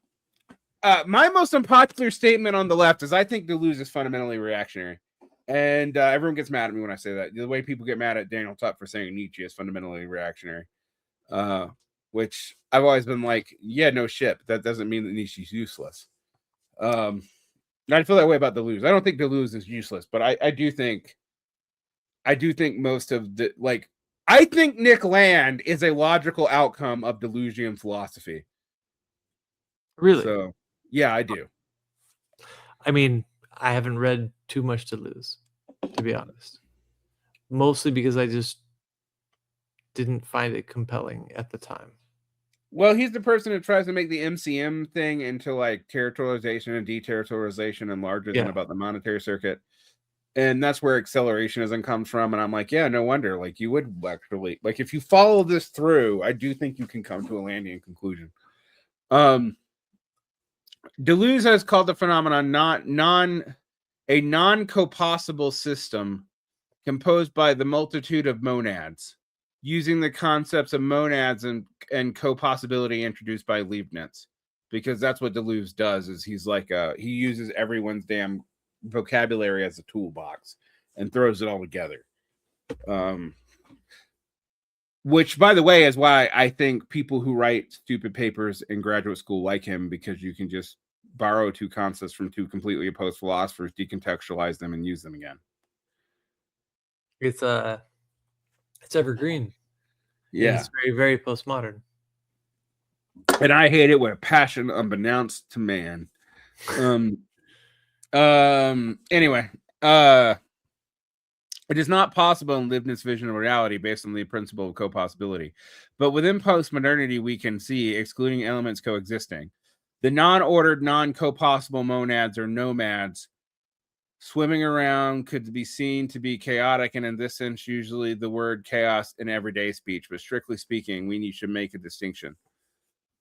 my most unpopular statement on the left is I think Deleuze is fundamentally reactionary. And everyone gets mad at me when I say that. The way people get mad at Daniel Tuck for saying Nietzsche is fundamentally reactionary. Which I've always been like, yeah, no shit. But that doesn't mean that Nietzsche's useless. I feel that way about Deleuze. I don't think Deleuze is useless, but I do think most of the, like, I think Nick Land is a logical outcome of Deleuzian philosophy. Really? So, yeah, I do. I mean, I haven't read too much Deleuze, to be honest. Mostly because I just didn't find it compelling at the time. Well, he's the person who tries to make the MCM thing into, like, territorialization and deterritorialization and larger than about the monetary circuit. And that's where accelerationism comes from. And I'm like, yeah, no wonder. Like, you would actually, like, if you follow this through, I do think you can come to a landing conclusion. Deleuze has called the phenomenon a non-copossible system composed by the multitude of monads, using the concepts of monads and copossibility introduced by Leibniz, because that's what Deleuze does. Is he's like he uses everyone's damn vocabulary as a toolbox and throws it all together. Which, by the way, is why I think people who write stupid papers in graduate school like him, because you can just borrow two concepts from two completely opposed philosophers, decontextualize them, and use them again. It's evergreen. Yeah, it's very, very postmodern. And I hate it with a passion unbeknownst to man. Anyway, it is not possible in Leibniz's vision of reality based on the principle of copossibility. But within postmodernity, we can see, excluding elements coexisting, the non-ordered, non-copossible monads or nomads swimming around could be seen to be chaotic, and in this sense, usually the word chaos in everyday speech. But strictly speaking, we should make a distinction.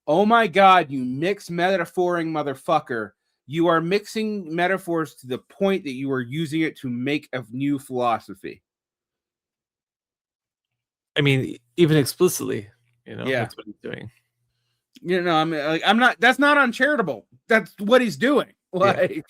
Oh my God, you mix metaphoring motherfucker. You are mixing metaphors to the point that you are using it to make a new philosophy. I mean, even explicitly, that's what he's doing. I'm not, that's not uncharitable. That's what he's doing. Like,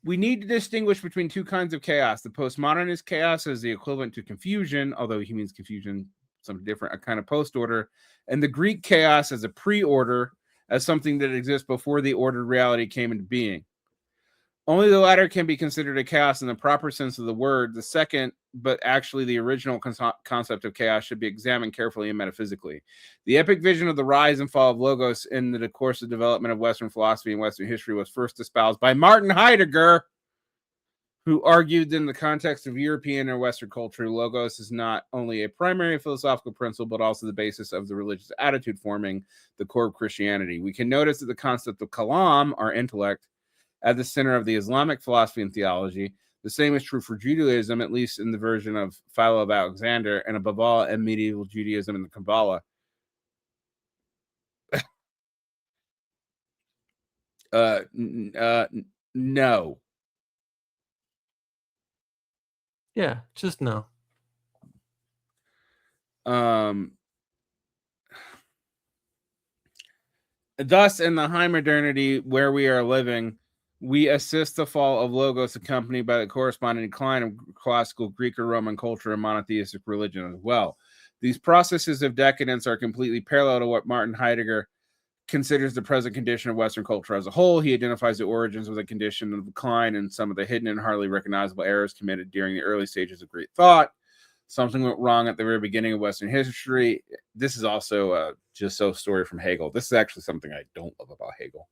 we need to distinguish between two kinds of chaos. The postmodernist chaos is the equivalent to confusion, although he means confusion, something different, a kind of post-order. And the Greek chaos as a pre-order, as something that exists before the ordered reality came into being. Only the latter can be considered a chaos in the proper sense of the word. The second, but actually the original concept of chaos, should be examined carefully and metaphysically. The epic vision of the rise and fall of Logos in the course of development of Western philosophy and Western history was first espoused by Martin Heidegger, who argued that in the context of European or Western culture, Logos is not only a primary philosophical principle, but also the basis of the religious attitude forming the core of Christianity. We can notice that the concept of kalam, our intellect, at the center of the Islamic philosophy and theology, The same is true for Judaism, at least in the version of Philo of Alexander, and above all, in medieval Judaism and the Kabbalah. No. Yeah, just no. Thus, in the high modernity where we are living, we assist the fall of logos accompanied by the corresponding decline of classical Greek or Roman culture and monotheistic religion as well. These processes of decadence are completely parallel to what Martin Heidegger considers the present condition of Western culture as a whole. He identifies the origins of the condition of decline and some of the hidden and hardly recognizable errors committed during the early stages of great thought. Something went wrong at the very beginning of Western history. This is also just so story from Hegel. This is actually something I don't love about Hegel,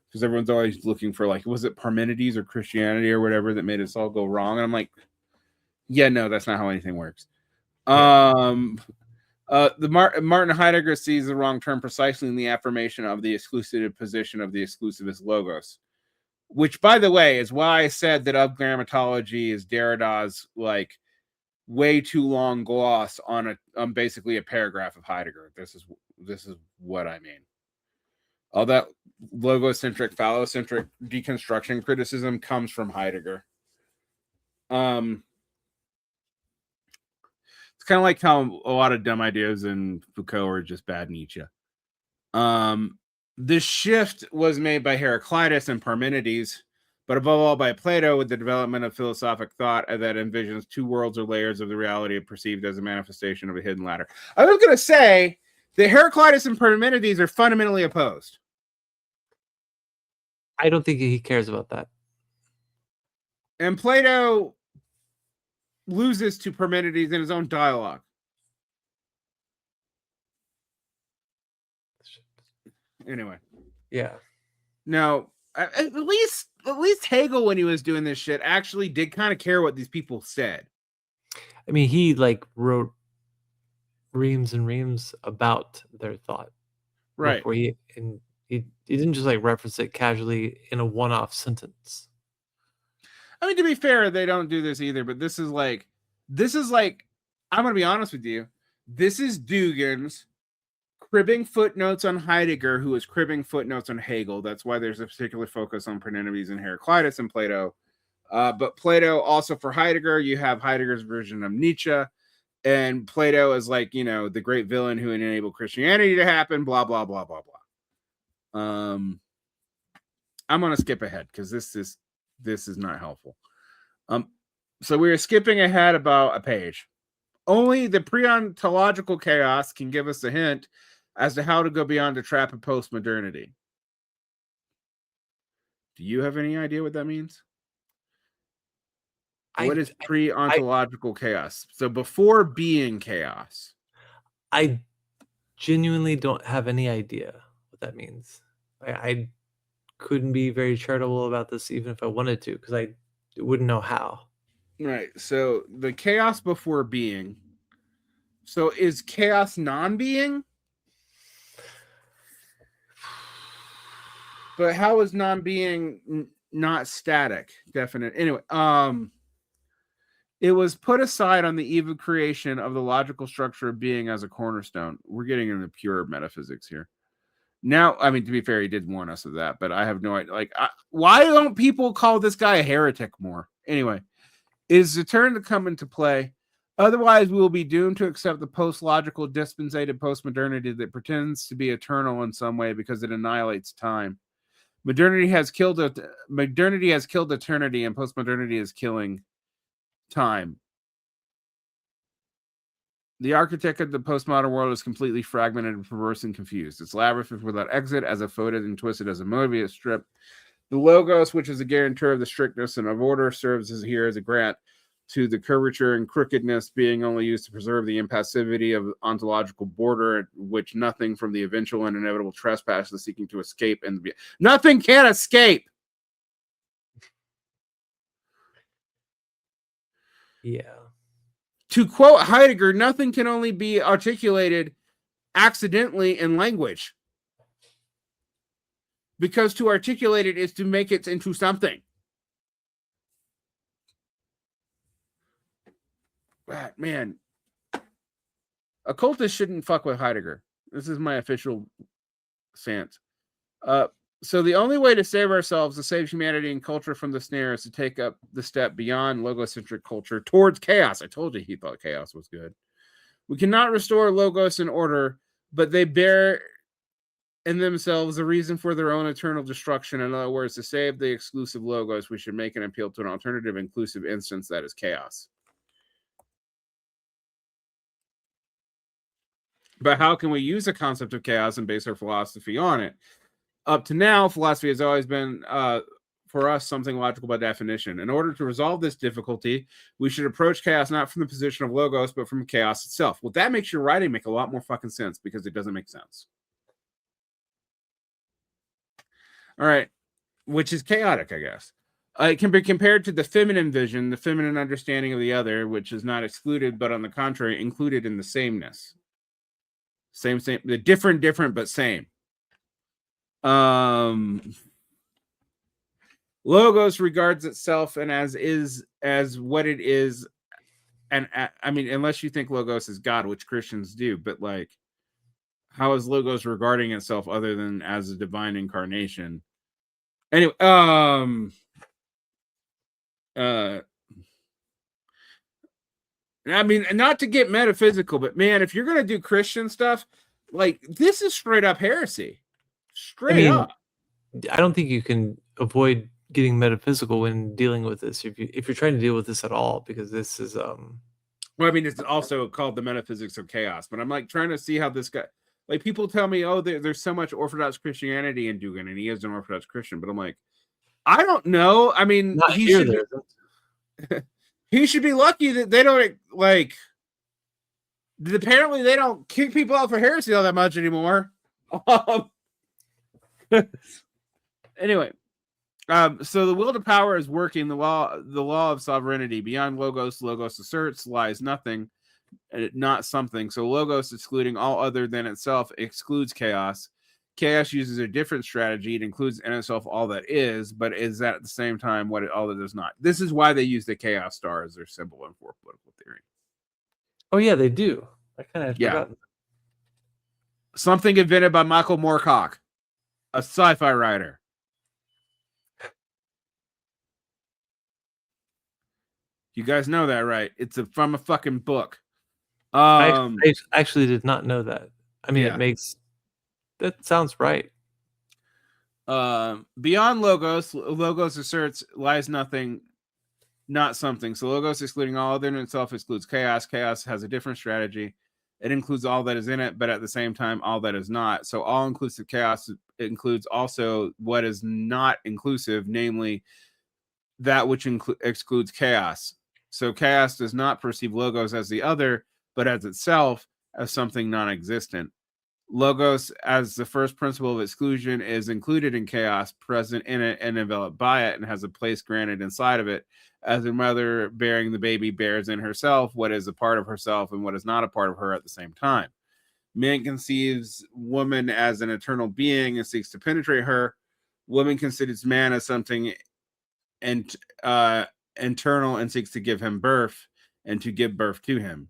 because everyone's always looking for, like, was it Parmenides or Christianity or whatever that made us all go wrong? And I'm like, yeah, no, that's not how anything works. Martin Heidegger sees the wrong term precisely in the affirmation of the exclusive position of the exclusivist logos, which, by the way, is why I said that of grammatology is Derrida's like way too long gloss on basically a paragraph of Heidegger. This is what I mean. All that logocentric, phallocentric deconstruction criticism comes from Heidegger. It's kind of like how a lot of dumb ideas in Foucault are just bad Nietzsche. This shift was made by Heraclitus and Parmenides, but above all by Plato, with the development of philosophic thought that envisions two worlds or layers of the reality perceived as a manifestation of a hidden ladder. I was going to say that Heraclitus and Parmenides are fundamentally opposed. I don't think he cares about that. And Plato loses to Parmenides in his own dialogue. Anyway. Yeah. Now, at least Hegel, when he was doing this shit, actually did kind of care what these people said. I mean, he like wrote reams and reams about their thought. Right. He didn't just like reference it casually in a one-off sentence. I mean, to be fair, they don't do this either, but this is like, I'm going to be honest with you. This is Dugin's cribbing footnotes on Heidegger, who is cribbing footnotes on Hegel. That's why there's a particular focus on Parmenides and Heraclitus and Plato. But Plato, also for Heidegger, you have Heidegger's version of Nietzsche. And Plato is like, the great villain who enabled Christianity to happen, blah, blah, blah, blah, blah. I'm going to skip ahead because this is not helpful. So we're skipping ahead about a page. Only the pre-ontological chaos can give us a hint as to how to go beyond the trap of postmodernity. Do you have any idea what that means? What is pre-ontological chaos? So before being chaos. I genuinely don't have any idea what that means. I couldn't be very charitable about this even if I wanted to, because I wouldn't know how. Right. So the chaos before being. So is chaos non-being? But how is non-being not static? Definite. Anyway, it was put aside on the eve of creation of the logical structure of being as a cornerstone. We're getting into pure metaphysics here. Now, I mean, to be fair, he did warn us of that, but I have no idea. Like, why don't people call this guy a heretic more? Anyway, it is the turn to come into play. Otherwise, we will be doomed to accept the post-logical dispensated postmodernity that pretends to be eternal in some way because it annihilates time. Modernity has killed eternity, and postmodernity is killing time. The architect of the postmodern world is completely fragmented, perverse, and confused. Its labyrinth is without exit, as if folded and twisted as a Mobius strip. The logos, which is a guarantor of the strictness and of order, serves here as a grant to the curvature and crookedness, being only used to preserve the impassivity of ontological border, which nothing from the eventual and inevitable trespass is seeking to escape. And nothing can escape. Yeah. To quote Heidegger, nothing can only be articulated accidentally in language. Because to articulate it is to make it into something. man, occultists shouldn't fuck with Heidegger. This is my official stance. So the only way to save ourselves, to save humanity and culture from the snare, is to take up the step beyond logocentric culture towards chaos. I told you he thought chaos was good. We cannot restore logos and order, but they bear in themselves a reason for their own eternal destruction. In other words, to save the exclusive logos, we should make an appeal to an alternative inclusive instance that is chaos. But how can we use the concept of chaos and base our philosophy on it? Up to now, philosophy has always been, for us, something logical by definition. In order to resolve this difficulty, we should approach chaos not from the position of logos, but from chaos itself. Well, that makes your writing make a lot more fucking sense, because it doesn't make sense. All right, which is chaotic, I guess. It can be compared to the feminine vision, the feminine understanding of the other, which is not excluded, but on the contrary, included in the sameness. Same, the different, but same. Logos regards itself and as what it is, and I mean, unless you think logos is God, which Christians do, but like, how is logos regarding itself other than as a divine incarnation? Anyway, I mean, not to get metaphysical, but man, if you're gonna do Christian stuff, like, this is straight up heresy. Straight up. I don't think you can avoid getting metaphysical when dealing with this, if you're trying to deal with this at all, because this is well, I mean, it's also called the metaphysics of chaos, but I'm like trying to see how this guy, like, people tell me, oh, there's so much Orthodox Christianity in Dugin, and he is an Orthodox Christian, but I'm like, I don't know. I mean, he should be lucky that they don't, like, apparently they don't kick people out for heresy all that much anymore. Anyway, so the will to power is working, the law of sovereignty. Beyond logos asserts lies nothing, not something. So logos, excluding all other than itself, excludes chaos. Chaos uses a different strategy. It includes in itself all that is, but is at the same time what all that is not. This is why they use the chaos star as their symbol in for political theory. Oh yeah, they do. I kind of forgotten. Something invented by Michael Moorcock, a sci-fi writer. You guys know that, right? It's from a fucking book. I actually did not know that. I mean, that sounds right. Beyond logos asserts lies nothing, not something. So logos, excluding all other in itself, excludes chaos. Chaos has a different strategy. It includes all that is in it, but at the same time, all that is not. So all-inclusive chaos includes also what is not inclusive, namely that which excludes chaos. So chaos does not perceive logos as the other, but as itself, as something non-existent. Logos, as the first principle of exclusion, is included in chaos, present in it and enveloped by it, and has a place granted inside of it, as a mother bearing the baby bears in herself what is a part of herself and what is not a part of her at the same time. Man conceives woman as an eternal being and seeks to penetrate her. Woman considers man as something internal and seeks to give him birth and to give birth to him.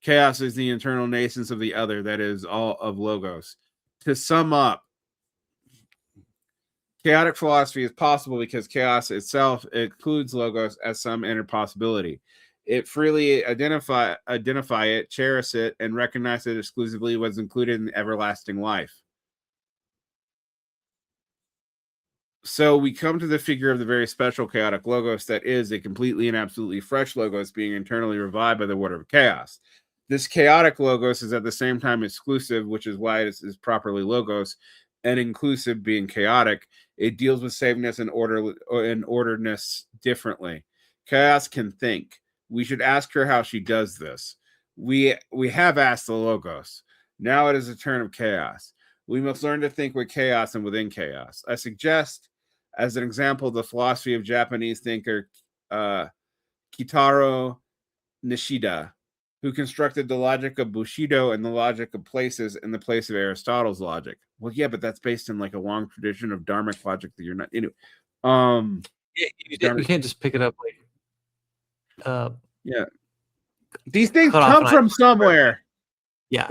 Chaos is the internal nascence of the other, that is all of logos. To sum up, chaotic philosophy is possible because chaos itself includes logos as some inner possibility. It freely identify it, cherish it, and recognize it exclusively was included in everlasting life. So we come to the figure of the very special chaotic logos that is a completely and absolutely fresh logos being internally revived by the water of chaos. This chaotic logos is at the same time exclusive, which is why it is properly logos, and inclusive being chaotic. It deals with sameness and orderedness differently. Chaos can think. We should ask her how she does this. We have asked the logos. Now it is a turn of chaos. We must learn to think with chaos and within chaos. I suggest, as an example, the philosophy of Japanese thinker Kitaro Nishida, who constructed the logic of Bushido and the logic of places in the place of Aristotle's logic. Well, yeah, but that's based in like a long tradition of dharmic logic that you're not into. You can't just pick it up like yeah. These things cut off come an from eye. somewhere. Yeah.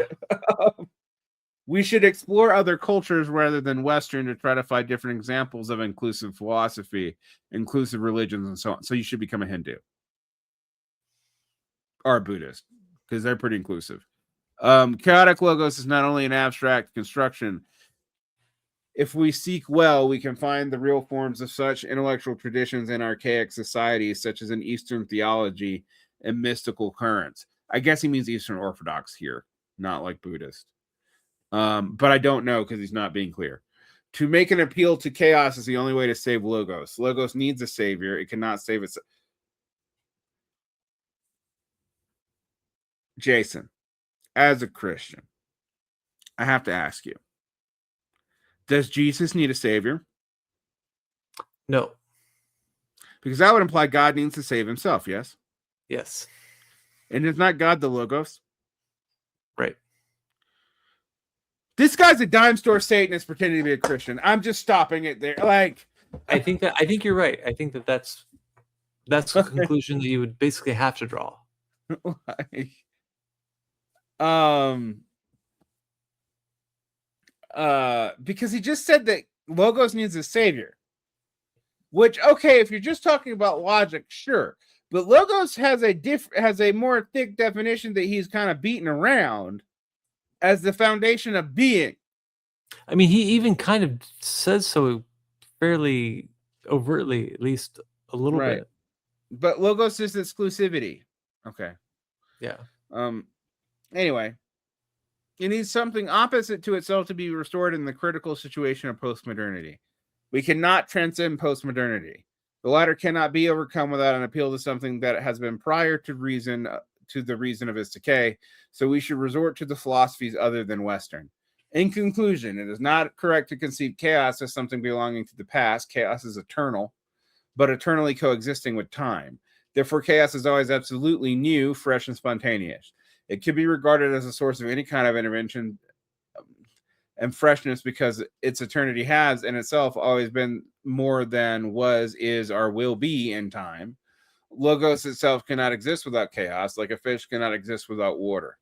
We should explore other cultures rather than Western to try to find different examples of inclusive philosophy, inclusive religions, and so on. So you should become a Hindu or a Buddhist because they're pretty inclusive. Chaotic logos is not only an abstract construction. If we seek well, we can find the real forms of such intellectual traditions in archaic societies, such as in Eastern theology and mystical currents. I guess he means Eastern Orthodox here, not like Buddhist. But I don't know because he's not being clear. To make an appeal to chaos is the only way to save Logos. Logos needs a savior. It cannot save itself. Jason, as a Christian, I have to ask you, does Jesus need a savior? No. Because that would imply God needs to save himself, yes? Yes. And is not God the Logos? Right. This guy's a dime store Satanist pretending to be a Christian. I'm just stopping it there. Like, I think you're right. I think that's a conclusion that you would basically have to draw. like, because he just said that Logos needs a savior. Which, okay, if you're just talking about logic, sure. But Logos has a more thick definition that he's kind of beaten around as the foundation of being. I mean, he even kind of says so fairly overtly, at least a little bit. But Logos is exclusivity. Okay. Yeah. Anyway, it needs something opposite to itself to be restored in the critical situation of postmodernity. We cannot transcend postmodernity. The latter cannot be overcome without an appeal to something that has been prior to reason, to the reason of its decay. So we should resort to the philosophies other than Western. In conclusion, it is not correct to conceive chaos as something belonging to the past. Chaos is eternal, but eternally coexisting with time. Therefore, chaos is always absolutely new, fresh, and spontaneous. It could be regarded as a source of any kind of intervention and freshness because its eternity has in itself always been more than was, is, or will be in time. Logos itself cannot exist without chaos, like a fish cannot exist without water.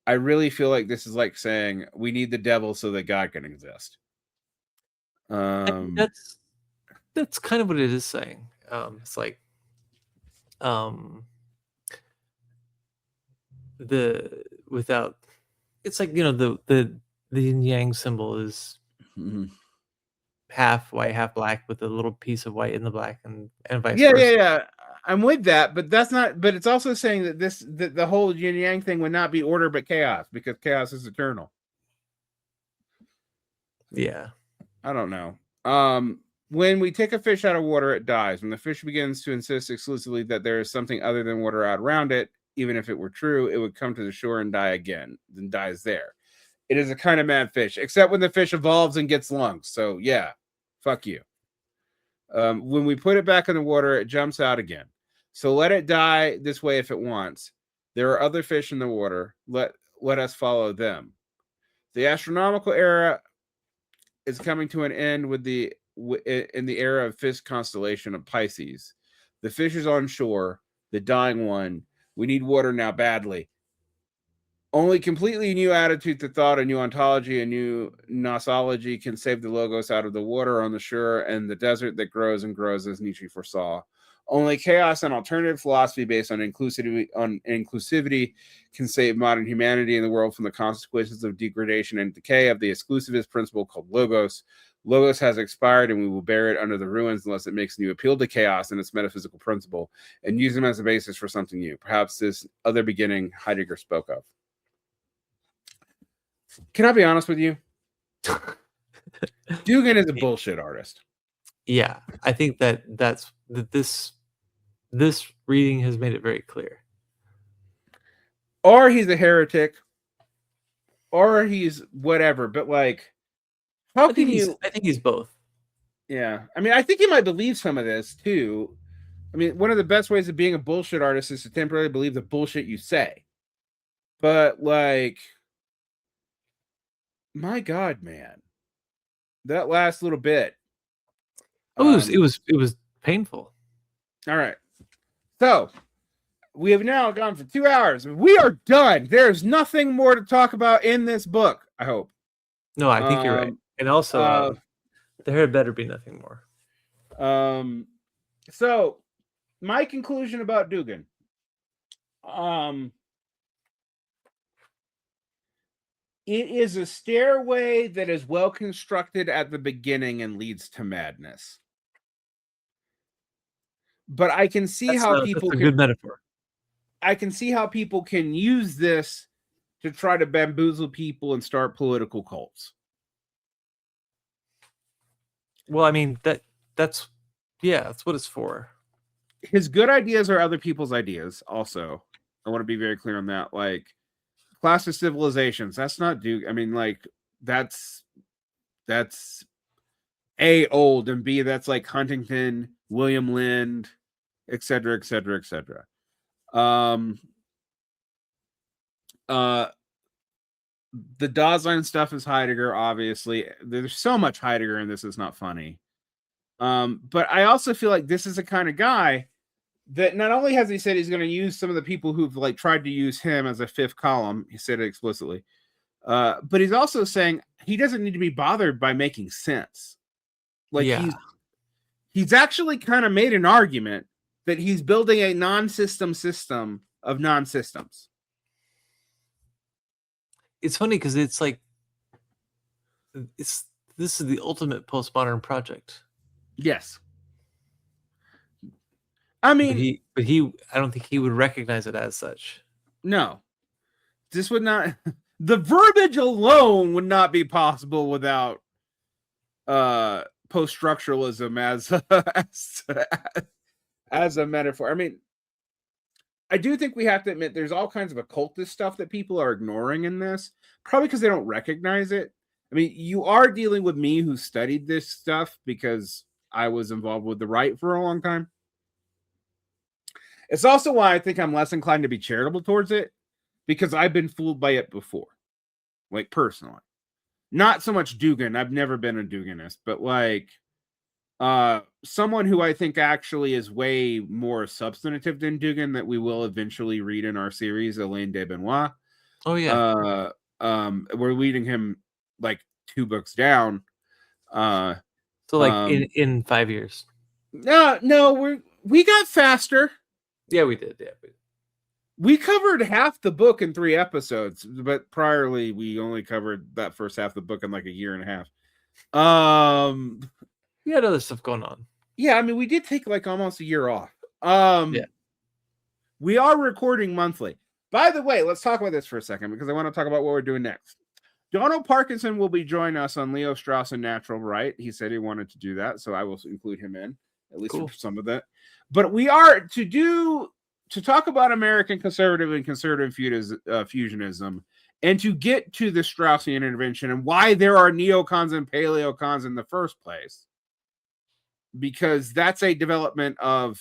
I really feel like this is like saying we need the devil so that God can exist. That's kind of what it is saying. It's like it's like, the yin yang symbol is half white, half black, with a little piece of white in the black, and vice versa. Yeah. I'm with that, but that's not. But it's also saying that the whole yin yang thing would not be order but chaos because chaos is eternal. Yeah, I don't know. When we take a fish out of water, it dies. When the fish begins to insist exclusively that there is something other than water out around it, even if it were true, it would come to the shore and die again, then dies there. It is a kind of mad fish, except when the fish evolves and gets lungs. So yeah, fuck you. When we put it back in the water, it jumps out again. So let it die this way if it wants. There are other fish in the water. Let us follow them. The astronomical era is coming to an end in the era of fish constellation of Pisces. The fish is on shore, the dying one. We need water now badly. Only completely new attitude to thought, a new ontology, a new nosology can save the Logos out of the water on the shore and the desert that grows and grows as Nietzsche foresaw. Only chaos and alternative philosophy based on inclusivity can save modern humanity and the world from the consequences of degradation and decay of the exclusivist principle called Logos. Logos has expired and we will bear it under the ruins unless it makes new appeal to chaos and its metaphysical principle and use them as a basis for something new. Perhaps this other beginning Heidegger spoke of. Can I be honest with you? Dugin is a bullshit artist. Yeah, I think that this reading has made it very clear. Or he's a heretic, or he's whatever. But like, how can you? I think he's both. Yeah, I mean, I think he might believe some of this too. I mean, one of the best ways of being a bullshit artist is to temporarily believe the bullshit you say. But like, my God, man, that last little bit. It was painful. All right. So we have now gone for 2 hours. We are done. There's nothing more to talk about in this book, I hope. No, I think you're right. And also, there had better be nothing more. So, my conclusion about Dugin. It is a stairway that is well constructed at the beginning and leads to madness. But I can see how people that's a good metaphor. I can see how people can use this to try to bamboozle people and start political cults. Well, I mean, that's what it's for. His good ideas are other people's ideas. Also, I want to be very clear on that. Like, Clash of Civilizations, that's not Duke. I mean, like, that's A, old, and B, that's like Huntington, William Lind, etc., etc., etc. The Dasein stuff is Heidegger, obviously. There's so much Heidegger in this, it's not funny. But I also feel like this is the kind of guy that not only has he said he's going to use some of the people who've like tried to use him as a fifth column, he said it explicitly, but he's also saying he doesn't need to be bothered by making sense. Like, he's actually kind of made an argument that he's building a non-system system of non-systems. It's funny because it's like this is the ultimate postmodern project. Yes. I mean, but I don't think he would recognize it as such. No, this would not. The verbiage alone would not be possible without post-structuralism as a metaphor. I mean, I do think we have to admit there's all kinds of occultist stuff that people are ignoring in this, probably because they don't recognize it. I mean, you are dealing with me who studied this stuff because I was involved with the right for a long time. It's also why I think I'm less inclined to be charitable towards it, because I've been fooled by it before, like personally. Not so much Dugin. I've never been a Duginist, but like someone who I think actually is way more substantive than Dugin that we will eventually read in our series, Alain de Benoit. Oh yeah. We're leading him like 2 books down. So like in 5 years. No, we got faster. Yeah, we did. Yeah. We covered half the book in 3 episodes, but priorly we only covered that first half of the book in like a year and a half. We had other stuff going on. Yeah, I mean, we did take like almost a year off. Yeah. We are recording monthly. By the way, let's talk about this for a second because I want to talk about what we're doing next. Donald Parkinson will be joining us on Leo Strauss and Natural Right. He said he wanted to do that, so I will include him in, at least for some of that. But we are to talk about American conservative and conservative fusionism, and to get to the Straussian intervention and why there are neocons and paleocons in the first place, because that's a development of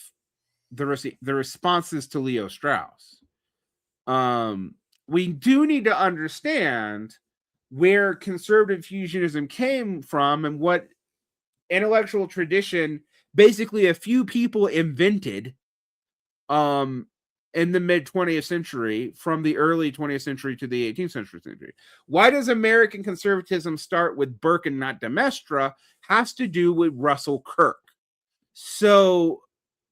the responses to Leo Strauss. We do need to understand where conservative fusionism came from and what intellectual tradition basically a few people invented in the mid-20th century, from the early 20th century to the 18th century. Why does American conservatism start with Burke and not de Maistre? Has to do with Russell Kirk. So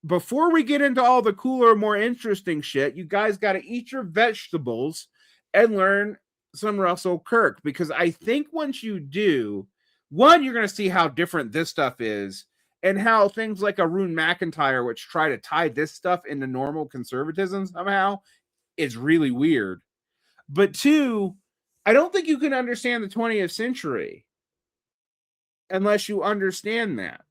before we get into all the cooler, more interesting shit, you guys got to eat your vegetables and learn some Russell Kirk, because I think once you do, one, you're going to see how different this stuff is, and how things like Arun McIntyre, which try to tie this stuff into normal conservatism somehow, is really weird. But two, I don't think you can understand the 20th century unless you understand that.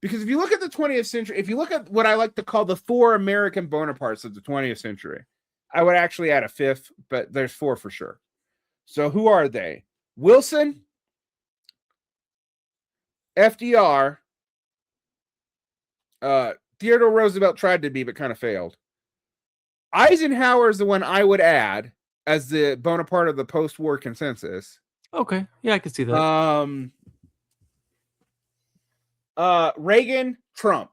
Because if you look at the 20th century, if you look at what I like to call the 4 American Bonapartes of the 20th century, I would actually add a 5th, but there's 4 for sure. So who are they? Wilson, FDR, Theodore Roosevelt tried to be, but kind of failed. Eisenhower is the one I would add as the Bonaparte of the post-war consensus. Okay, yeah, I can see that. Reagan, Trump.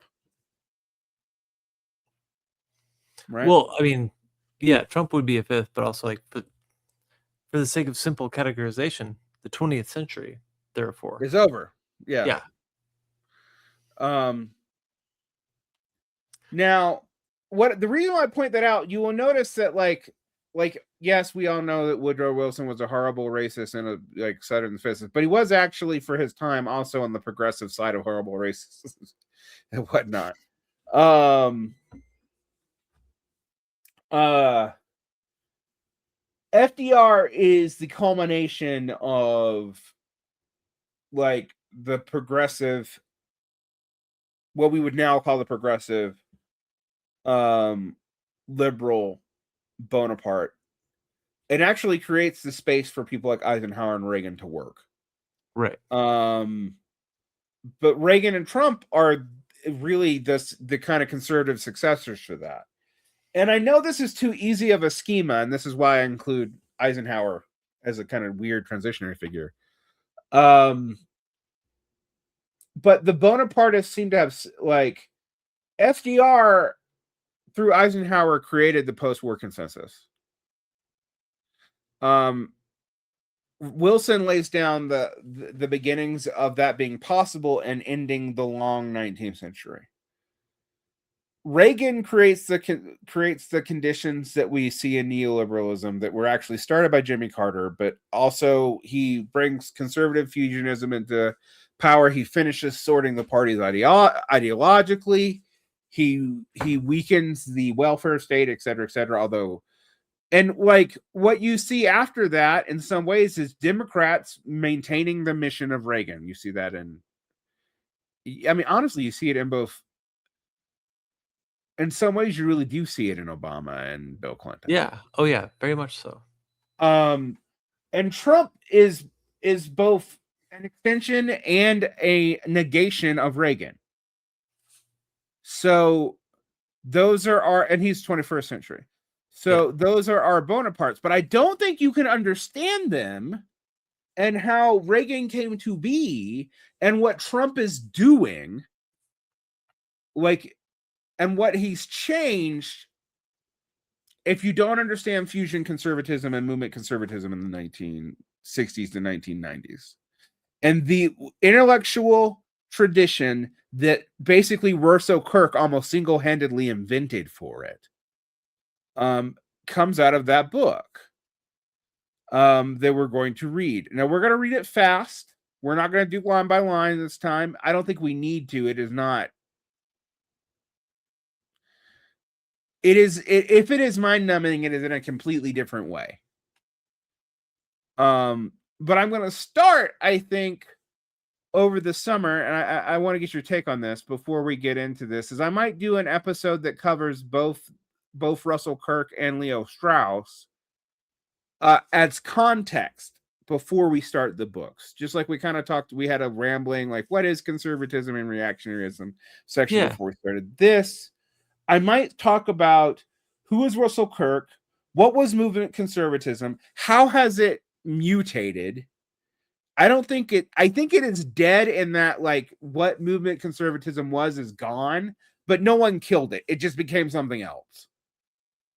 right? Well, I mean, yeah, Trump would be a fifth, but also like for the sake of simple categorization, the 20th century, therefore, It's over. Yeah. yeah, Now, what the reason why I point that out, you will notice that like yes, we all know that Woodrow Wilson was a horrible racist and a like Southern fascist, but he was actually for his time also on the progressive side of horrible racists and whatnot. FDR is the culmination of like the progressive, what we would now call the progressive liberal Bonaparte. It actually creates the space for people like Eisenhower and Reagan to work. right. But Reagan and Trump are really the kind of conservative successors for that. And I know this is too easy of a schema, and this is why I include Eisenhower as a kind of weird transitionary figure. But the Bonapartists seem to have like FDR through Eisenhower created the post-war consensus. Wilson lays down the beginnings of that being possible and ending the long 19th century. Reagan creates the conditions that we see in neoliberalism that were actually started by Jimmy Carter, but also he brings conservative fusionism into power. He finishes sorting the parties ideologically. He weakens the welfare state, et cetera, although. And like what you see after that in some ways is Democrats maintaining the mission of Reagan. You see that honestly, you see it in both. In some ways, you really do see it in Obama and Bill Clinton. Yeah. Oh, yeah. Very much so. And Trump is both an extension and a negation of Reagan. So those are and he's 21st century. So those are our Bonapartes, but I don't think you can understand them and how Reagan came to be and what Trump is doing, like, and what he's changed if you don't understand fusion conservatism and movement conservatism in the 1960s to 1990s. And the intellectual tradition that basically Russell Kirk almost single-handedly invented for it comes out of that book that we're going to read. Now, we're going to read it fast. We're not going to do line by line this time. I don't think we need to. It is not. It is. If it is mind-numbing, it is in a completely different way. But I'm going to start, I think, over the summer, and I want to get your take on this before we get into this, is I might do an episode that covers both Russell Kirk and Leo Strauss as context before we start the books. Just like we kind of talked, we had a rambling, like, what is conservatism and reactionaryism section before we started this. I might talk about who is Russell Kirk, what was movement conservatism, how has it mutated. I think it is dead in that, like, what movement conservatism was is gone, but no one killed it. It just became something else.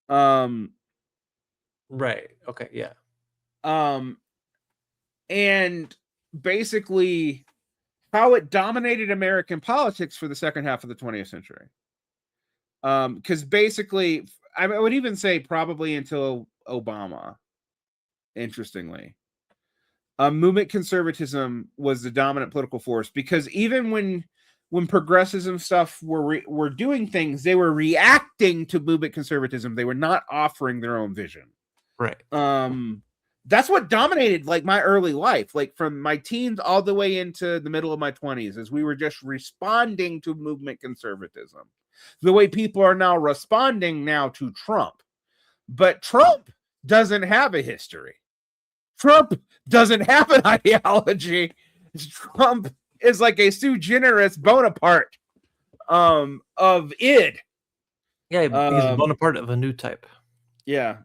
Right. Okay. Yeah. And basically how it dominated American politics for the second half of the 20th century. Because basically, I would even say probably until Obama, interestingly. Movement conservatism was the dominant political force, because even when progressivism stuff were doing things, they were reacting to movement conservatism. They were not offering their own vision. Right. That's what dominated like my early life, like from my teens all the way into the middle of my 20s, as we were just responding to movement conservatism. The way people are now responding now to Trump. But Trump doesn't have a history. Trump doesn't have an ideology. Trump is like a sui generis Bonaparte of id. Yeah, he's a Bonaparte of a new type. Yeah,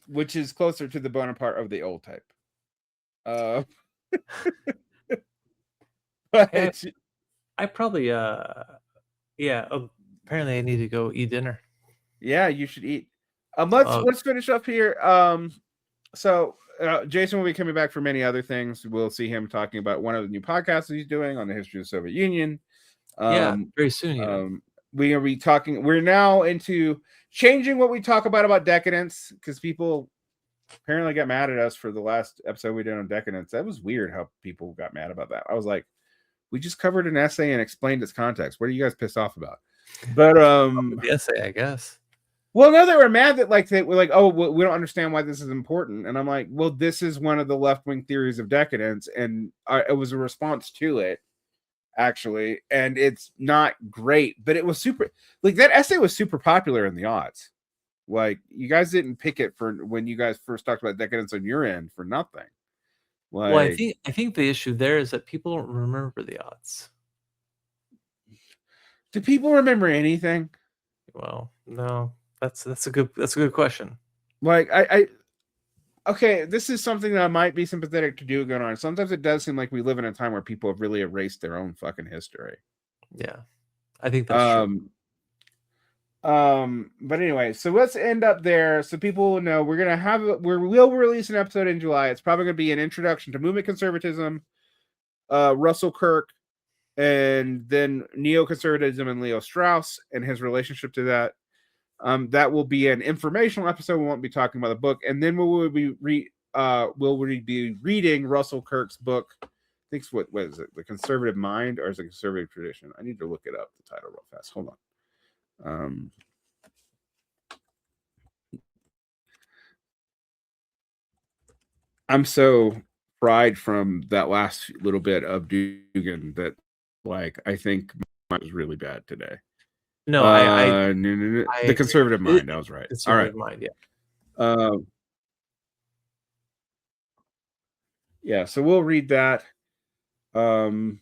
which is closer to the Bonaparte of the old type. But I probably apparently I need to go eat dinner. Yeah, you should eat. Let's finish up here. So Jason will be coming back for many other things. We'll see him talking about one of the new podcasts he's doing on the history of the Soviet Union. Very soon. Even. We are be talking. We're now into changing what we talk about decadence, because people apparently got mad at us for the last episode we did on decadence. That was weird how people got mad about that. I was like, we just covered an essay and explained its context. What are you guys pissed off about? But the essay, I guess. Well, no, they were mad that they were like, oh, we don't understand why this is important. And I'm like, well, this is one of the left-wing theories of decadence, and it was a response to it, actually. And it's not great, but it was super. Like, that essay was super popular in the aughts. Like, you guys didn't pick it for when you guys first talked about decadence on your end for nothing. Like, well, I think the issue there is that people don't remember the aughts. Do people remember anything? Well, no. That's a good question. Like, okay, this is something that I might be sympathetic to Dugin on. Sometimes it does seem like we live in a time where people have really erased their own fucking history. Yeah, I think that's true. But anyway, so let's end up there so people will know we'll release an episode in July. It's probably going to be an introduction to movement conservatism, Russell Kirk, and then neoconservatism and Leo Strauss and his relationship to that. That will be an informational episode. We won't be talking about the book, and then we'll be reading Russell Kirk's book. I think what is it? The Conservative Mind, or is it Conservative Tradition? I need to look it up. The title real fast. Hold on. I'm so fried from that last little bit of Dugin that, like, I think mine was really bad today. No, no. The Conservative Mind. I was right. Conservative Mind, yeah. Yeah, so we'll read that. And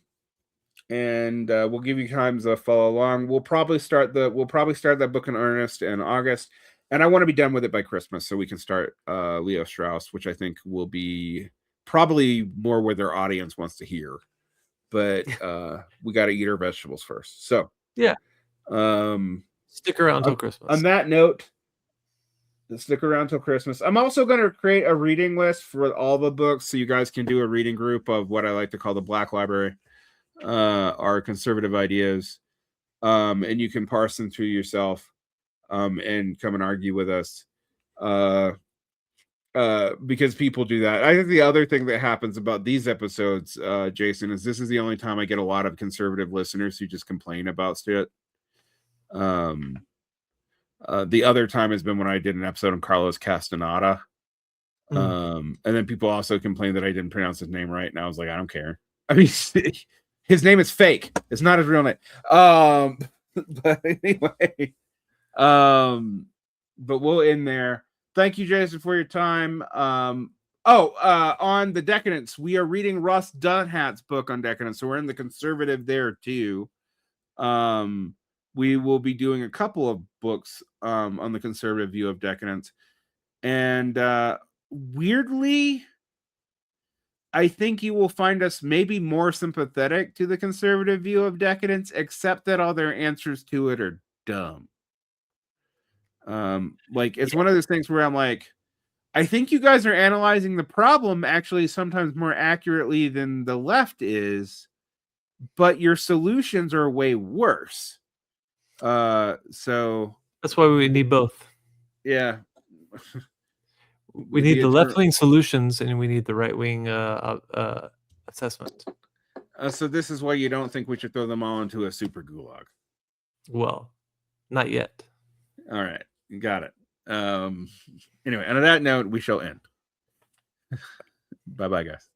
we'll give you time to follow along. We'll probably start that book in earnest in August, and I want to be done with it by Christmas so we can start Leo Strauss, which I think will be probably more where their audience wants to hear. But we got to eat our vegetables first. So yeah. Stick around till Christmas. On that note, stick around till Christmas. I'm also going to create a reading list for all the books, so you guys can do a reading group of what I like to call the Black Library, our conservative ideas, and you can parse them through yourself, and come and argue with us, because people do that. I think the other thing that happens about these episodes, Jason, is this is the only time I get a lot of conservative listeners who just complain about shit. The other time has been when I did an episode on Carlos Castaneda. And then people also complained that I didn't pronounce his name right, and I was like, I don't care. I mean, his name is fake. It's not his real name. But anyway, but we'll end there. Thank you, Jason, for your time. On the decadence, we are reading Ross Dunhat's book on decadence, so we're in the conservative there too. We will be doing a couple of books on the conservative view of decadence. And weirdly, I think you will find us maybe more sympathetic to the conservative view of decadence, except that all their answers to it are dumb. It's one of those things where I'm like, I think you guys are analyzing the problem actually sometimes more accurately than the left is, but your solutions are way worse. So that's why we need both. Yeah. We need the left-wing solutions, and we need the right-wing assessment. So this is why you don't think we should throw them all into a super gulag? Well, not yet. All right, you got it. Anyway, and on that note, we shall end. Bye-bye, guys.